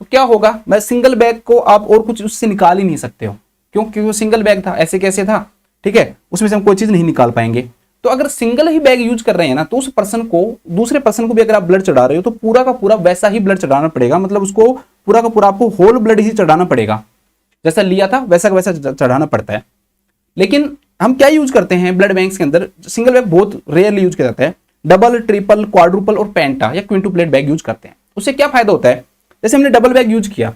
तो क्या होगा, मैं सिंगल बैग को आप और कुछ उससे निकाल ही नहीं सकते हो। क्यों? क्योंकि वो सिंगल बैग था, ऐसे कैसे था, ठीक है, उसमें से हम कोई चीज नहीं निकाल पाएंगे। तो अगर सिंगल ही बैग यूज कर रहे हैं ना, तो उस पर्सन को, दूसरे पर्सन को भी अगर आप ब्लड चढ़ा रहे हो तो पूरा का पूरा वैसा ही ब्लड चढ़ाना पड़ेगा, मतलब उसको पूरा का पूरा आपको होल ब्लड ही चढ़ाना पड़ेगा, जैसा लिया था वैसा का वैसा चढ़ाना पड़ता है। लेकिन हम क्या यूज करते हैं ब्लड बैंक्स के अंदर, सिंगल बैग बहुत रेयरली यूज किया जाता है, डबल, ट्रिपल, क्वाड्रुपल और पेंटा या क्विंटुप्लेट बैग यूज करते हैं। उससे क्या फायदा होता है, जैसे हमने डबल बैग यूज किया,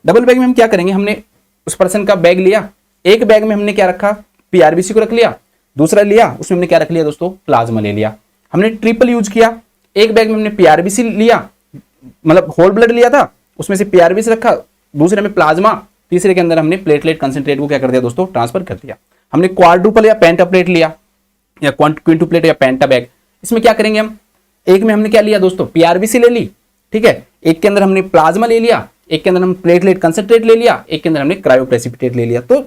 डबल बैग में हम क्या करेंगे, हमने उस पर्सन का बैग लिया, एक बैग में हमने क्या रखा, पीआरबीसी को रख लिया, दूसरा लिया उसमें हमने क्या रख लिया दोस्तों, प्लाज्मा ले लिया। हमने ट्रिपल यूज किया, एक बैग में हमने पीआरबीसी लिया, मतलब होल ब्लड लिया था, उसमें से पीआरबीसी रखा, दूसरे में प्लाज्मा, तीसरे के अंदर हमने प्लेटलेट कंसेंट्रेट को क्या कर दिया दोस्तों, ट्रांसफर कर दिया। हमने क्वाड्रुपल या पेंटाप्लेट लिया या क्विंटुप्लेट या पेंटा बैग, इसमें क्या करेंगे हम, एक में हमने क्या लिया दोस्तों, पीआरबीसी ले ली, ठीक है, एक के अंदर हमने प्लाज्मा ले लिया, एक के अंदर हम प्लेटलेट कंसेंट्रेट ले लिया, एक के अंदर हमने क्रायोप्रेसिपिटेट ले लिया। तो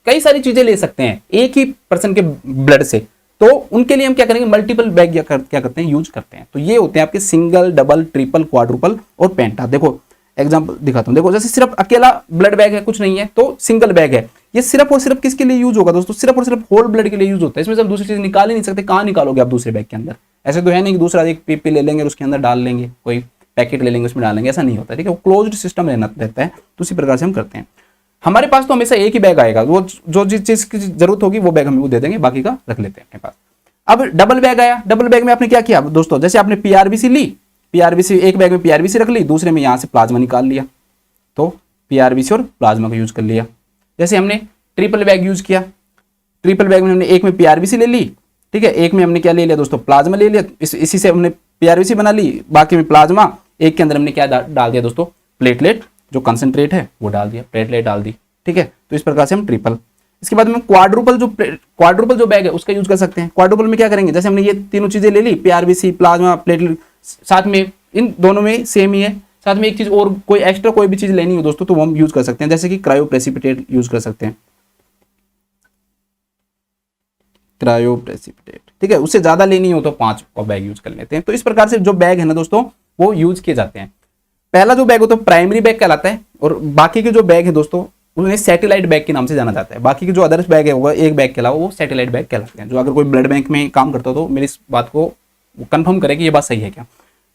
कई सारी चीजें ले सकते हैं एक ही पर्सन के ब्लड से। तो उनके लिए हम क्या करेंगे, मल्टीपल बैग क्या करते हैं, यूज करते हैं। तो ये होते हैं आपके सिंगल, डबल, ट्रिपल, क्वाड्रुपल और पेंटा। देखो एग्जांपल दिखाता हूं, देखो जैसे सिर्फ अकेला ब्लड बैग है, कुछ नहीं है, तो सिंगल बैग है, ये सिर्फ और सिर्फ किसके लिए यूज होगा दोस्तों, सिर्फ और सिर्फ होल ब्लड के लिए यूज होता है। इसमें से हम दूसरी चीज निकाल ही नहीं सकते, कहां निकालोगे आप दूसरे बैग के अंदर, ऐसे तो है नहीं कि दूसरा एक पीपी ले लेंगे और उसके अंदर डाल लेंगे, कोई पैकेट ले लेंगे उसमें डालेंगे, ऐसा नहीं होता, ठीक है, वो क्लोज्ड सिस्टम रहता है। तो उसी प्रकार से हम करते हैं। हमारे पास तो हमेशा एक ही बैग आएगा, वो जो जिस चीज की जरूरत होगी वो बैग हम वो दे देंगे, बाकी का रख लेते हैं अपने पास। अब डबल बैग आया, डबल बैग में आपने क्या किया दोस्तों, जैसे आपने पीआरबीसी ली, पीआरबीसी एक बैग में पीआरबीसी रख ली, दूसरे में यहां से प्लाज्मा निकाल लिया, तो पीआरबीसी और प्लाज्मा का यूज कर लिया। जैसे हमने ट्रिपल बैग यूज किया, ट्रिपल बैग में हमने एक में पीआरबीसी ले ली, ठीक है, एक में हमने क्या ले लिया दोस्तों, प्लाज्मा ले लिया, इसी से हमने पीआरबीसी बना ली, बाकी में प्लाज्मा, एक के अंदर हमने क्या डाल दिया दोस्तों, प्लेटलेट जो कंसंट्रेट है वो डाल दिया, प्लेटलेट डाल दी, ठीक है। तो इस प्रकार से हम ट्रिपल, इसके बाद में क्वाड्रुपल जो बैग है उसका यूज कर सकते हैं। क्वाड्रुपल में क्या करेंगे, जैसे हमने ये तीनों चीजें ले ली, पीआरबीसी, प्लाज्मा, प्लेटलेट, साथ में इन दोनों में सेम ही है, साथ में एक चीज और कोई एक्स्ट्रा कोई भी चीज लेनी हो दोस्तों तो वो हम यूज कर सकते हैं, जैसे कि क्रायोप्रेसिपिटेट यूज कर सकते हैं, क्रायोप्रेसिपिटेट, ठीक है, उससे ज्यादा लेनी हो तो 5 का बैग यूज कर लेते हैं। तो इस प्रकार से जो बैग है ना दोस्तों वो यूज किए जाते हैं। पहला जो बैग होता है प्राइमरी बैग कहलाता है, और बाकी के जो बैग है दोस्तों उन्हें सैटेलाइट बैग के नाम से जाना जाता है। बाकी के जो अदर्स बैग है वो एक बैग के अलावा वो सैटेलाइट बैग कहलाते हैं। जो अगर कोई ब्लड बैंक में काम करता हो तो मेरी इस बात को कंफर्म करे कि ये बात सही है क्या,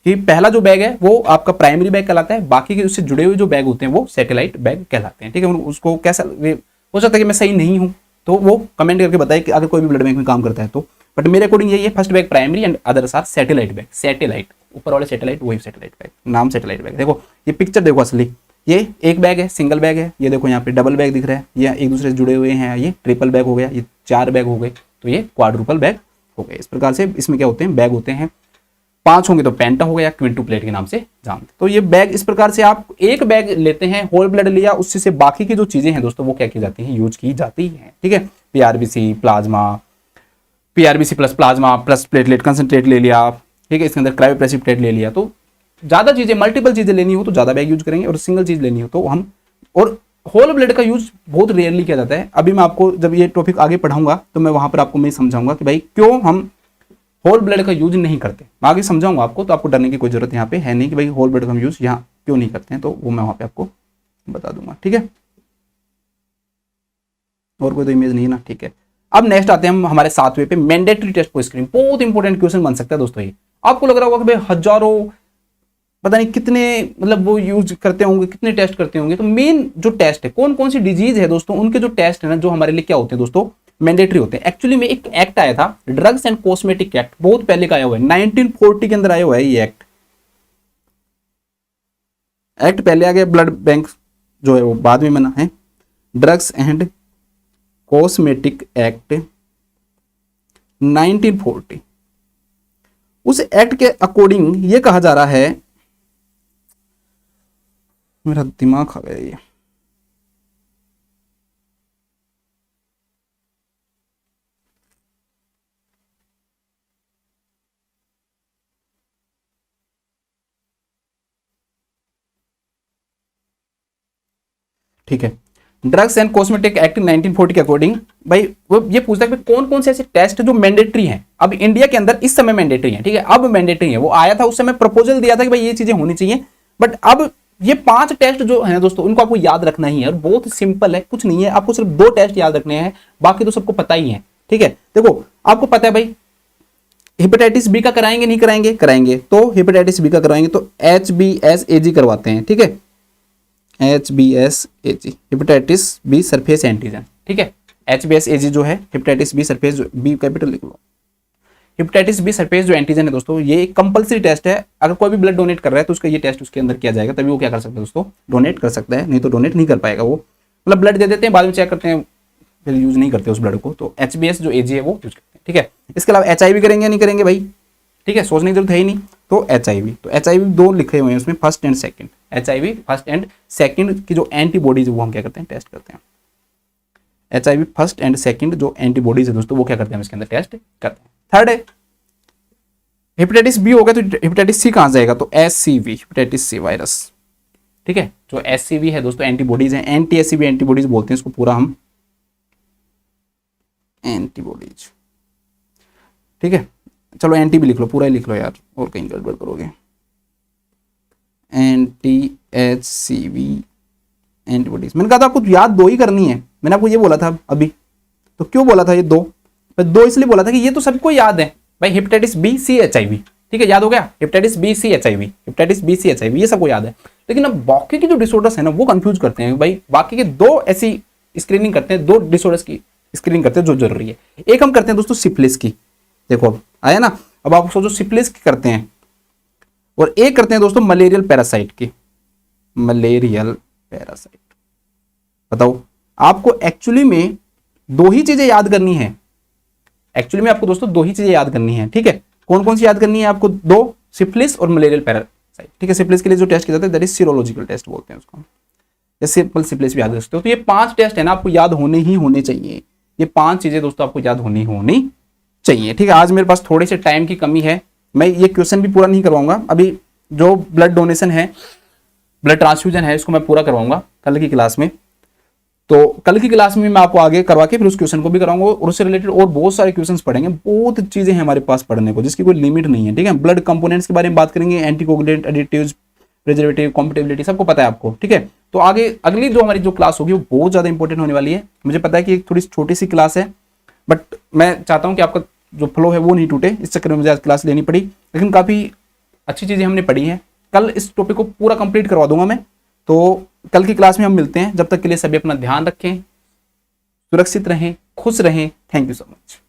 कि पहला जो बैग है वो आपका प्राइमरी बैग कहलाता है, बाकी के उससे जुड़े हुए जो बैग होते हैं वो सैटेलाइट बैग कहलाते हैं, ठीक है। उसको कैसा हो सकता है कि मैं सही नहीं हूं तो वो कमेंट करके बताए कि अगर कोई भी ब्लड बैंक में काम करता है तो, बट मेरे अकॉर्डिंग यही है, first bag primary and others are satellite bag. Satellite ऊपर वाले सैटेलाइट वही सैटेलाइट बैग, नाम सैटेलाइट बैग। देखो ये पिक्चर देखो असली, ये एक बैग है, सिंगल बैग है, ये देखो यहाँ पे डबल बैग दिख रहा है, ये एक दूसरे से जुड़े हुए हैं, ये ट्रिपल बैग हो गया, ये 4 बैग हो गए, तो ये क्वाड्रुपल बैग हो गए। इस प्रकार से इसमें क्या होते हैं, बैग होते हैं 5 होंगे तो पेंटा हो गया, क्विंटुप्लेट के नाम से जानते। तो ये बैग इस प्रकार से आप एक बैग लेते हैं, होल ब्लड लिया, उससे से बाकी की जो चीजें हैं दोस्तों वो क्या की जाती हैं, यूज की जाती हैं, ठीक है। PRBC plasma, PRBC plus plasma plus platelet concentrate ले लिया, ठीक है, इसके अंदर क्रायोप्रेसिपिटेट ले लिया। तो ज्यादा चीजें, मल्टीपल चीजें लेनी हो तो ज्यादा बैग यूज करेंगे, और सिंगल चीज लेनी हो तो हम, और होल ब्लड का यूज बहुत रेयरली किया जाता है। अभी मैं आपको जब ये टॉपिक आगे पढ़ाऊंगा तो मैं वहां पर आपको मैं समझाऊंगा कि भाई क्यों हम होल ब्लड का यूज नहीं करते, मैं आगे समझाऊंगा आपको, तो आपको डरने की कोई जरूरत यहाँ पे है नहीं कि भाई होल ब्लड का हम यूज यहाँ क्यों नहीं करते हैं, तो वो मैं वहां पे आपको बता दूंगा, ठीक है। और कोई तो इमेज नहीं है ना, ठीक है। अब नेक्स्ट आते हैं हम हमारे 7वें पे, मैंडेटरी टेस्ट फॉर स्क्रीनिंग। बहुत इंपॉर्टेंट क्वेश्चन बन सकता है दोस्तों ये। आपको लग रहा होगा कि भाई हजारों, पता नहीं कितने, मतलब वो यूज करते होंगे, कितने टेस्ट करते होंगे। तो मेन जो टेस्ट है, कौन कौन सी डिजीज है दोस्तों, उनके जो टेस्ट है ना, जो हमारे लिए क्या होते हैं दोस्तों, मैंडेटरी होते हैं। एक्चुअली में एक एक्ट आया था, ड्रग्स एंड कॉस्मेटिक एक्ट, बहुत पहले का आया हुआ है, 1940 के अंदर आया हुआ है ये एक्ट। एक्ट पहले आ गया, ब्लड बैंक जो है वो बाद में बना है। ड्रग्स एंड कॉस्मेटिक एक्ट 1940, उस एक्ट के अकॉर्डिंग ये कहा जा रहा है, मेरा दिमाग खा गया ये, ठीक है। ड्रग्स एंड कॉस्मेटिक एक्ट 1940 के अकॉर्डिंग भाई वो ये पूछता है कि कौन कौन से ऐसे टेस्ट जो मैंडेटरी हैं अब इंडिया के अंदर इस समय मैंडेटरी हैं, ठीक है, अब मैंडेटरी है। वो आया था उस समय प्रपोजल दिया था कि भाई ये चीजें होनी चाहिए, बट अब ये 5 टेस्ट जो है दोस्तों उनको आपको याद रखना ही है और बहुत सिंपल है, कुछ नहीं है, आपको सिर्फ 2 टेस्ट याद रखने हैं, बाकी तो सबको पता ही है, ठीक है। देखो आपको पता है भाई हेपेटाइटिस बी का कराएंगे नहीं कराएंगे, कराएंगे, तो हेपेटाइटिस बी का करवाएंगे तो HBsAg करवाते हैं, ठीक है, HBsAg hepatitis B surface antigen, ठीक है। HBsAg जो है hepatitis B surface, B capital लिख लो, हेपेटाइटिस बी सरफेस जो एंटीजन है दोस्तों ये एक कंपलसरी टेस्ट है। अगर कोई भी ब्लड डोनेट कर रहा है तो उसका ये टेस्ट उसके अंदर किया जाएगा, तभी वो क्या कर सकता है दोस्तों, डोनेट कर सकता है, नहीं तो डोनेट नहीं कर पाएगा वो। मतलब ब्लड दे देते हैं, बाद में चेक करते हैं, फिर यूज नहीं करते उस ब्लड को, तो HBs जो AG है वो यूज करते हैं, ठीक है। इसके अलावा HIV करेंगे नहीं करेंगे भाई, ठीक है, सोचने की जरूरत है ही नहीं। तो HIV 2 लिखे हुए हैं उसमें, first and second, HIV first and second की जो एंटीबॉडीज वो हम क्या करते हैं, टेस्ट करते हैं। HIV फर्स्ट एंड सेकंड जो एंटीबॉडीज है दोस्तों वो क्या करते हैं, इसके अंदर टेस्ट करते हैं। थर्ड है हेपेटाइटिस बी होगा तो हेपेटाइटिस सी कहां जाएगा, तो SCV हेपेटाइटिस सी वायरस, ठीक है। जो SCV है दोस्तों एंटीबॉडीज है, एंटी SCV एंटीबॉडीज बोलते हैं इसको, पूरा हम एंटीबॉडीज, ठीक है। चलो एंटी भी लिख लो, पूरा ही लिख लो यार, और कहीं गड़बड़ करोगे। HCV एंटीबॉडीज, मैंने कहा था आपको याद 2 ही करनी है, मैंने आपको ये बोला था अभी, तो क्यों बोला था ये 2, 2 इसलिए बोला था कि ये तो सबको याद है भाई, हेपेटाइटिस बी सी HIV, ठीक है, याद हो गया, hepatitis B C HIV, hepatitis B C HIV ये सबको याद है। लेकिन अब बाकी की जो डिसऑर्डर्स है ना वो कंफ्यूज करते हैं भाई, बाकी के 2 ऐसी स्क्रीनिंग करते हैं, 2 डिसऑर्डर्स की स्क्रीनिंग करते हैं जो जरूरी है। एक हम करते हैं दोस्तों सिफिलिस की, देखो अब आया ना, अब आप सोचो सिफिलिस की करते हैं, और एक करते हैं दोस्तों मलेरियल पैरासाइट की, मलेरियल पैरासाइट। बताओ आपको एक्चुअली में 2 ही चीजें याद करनी है, एक्चुअली में आपको दोस्तों 2 ही चीजें याद करनी है, ठीक है। कौन कौन सी याद करनी है आपको, 2, सिफिलिस और मलेरियल पैरासाइट, ठीक है। सिफिलिस के लिए जो टेस्ट किया जाता है दैट इज सीरोलॉजिकल टेस्ट बोलते हैं उसको, या सिंपल सिफिलिस भी याद कर सकते हो। तो ये 5 टेस्ट है ना आपको याद होने ही होने चाहिए, ये 5 चीजें दोस्तों आपको याद होनी चाहिए, ठीक है। आज मेरे पास थोड़े से टाइम की कमी है, मैं ये क्वेश्चन भी पूरा नहीं करवाऊंगा, अभी जो ब्लड डोनेशन है, ब्लड ट्रांसफ्यूजन है, इसको मैं पूरा करवाऊंगा कल की क्लास में। तो कल की क्लास में मैं आपको आगे करवा के फिर उस क्वेश्चन को भी कराऊंगा, और उससे रिलेटेड और बहुत सारे क्वेश्चंस पढ़ेंगे, बहुत चीजें हैं हमारे पास पढ़ने को जिसकी कोई लिमिट नहीं है, ठीक है। ब्लड कंपोनेंट्स के बारे में बात करेंगे, एंटीकोगुलेंट, एडिटिव्स, प्रिजर्वेटिव, कॉम्पेटिबिलिटी, सबको पता है आपको, ठीक है। तो आगे अगली जो हमारी जो क्लास होगी वो बहुत ज्यादा इंपॉर्टेंट होने वाली है। मुझे पता है कि एक थोड़ी छोटी सी क्लास है, बट मैं चाहता हूं कि आपका जो फ्लो है वो नहीं टूटे, इस चक्कर में मुझे आज क्लास लेनी पड़ी, लेकिन काफी अच्छी चीजें हमने पढ़ी हैं। कल इस टॉपिक को पूरा कंप्लीट करवा दूंगा मैं, तो कल की क्लास में हम मिलते हैं। जब तक के लिए सभी अपना ध्यान रखें, सुरक्षित रहें, खुश रहें। Thank you so much.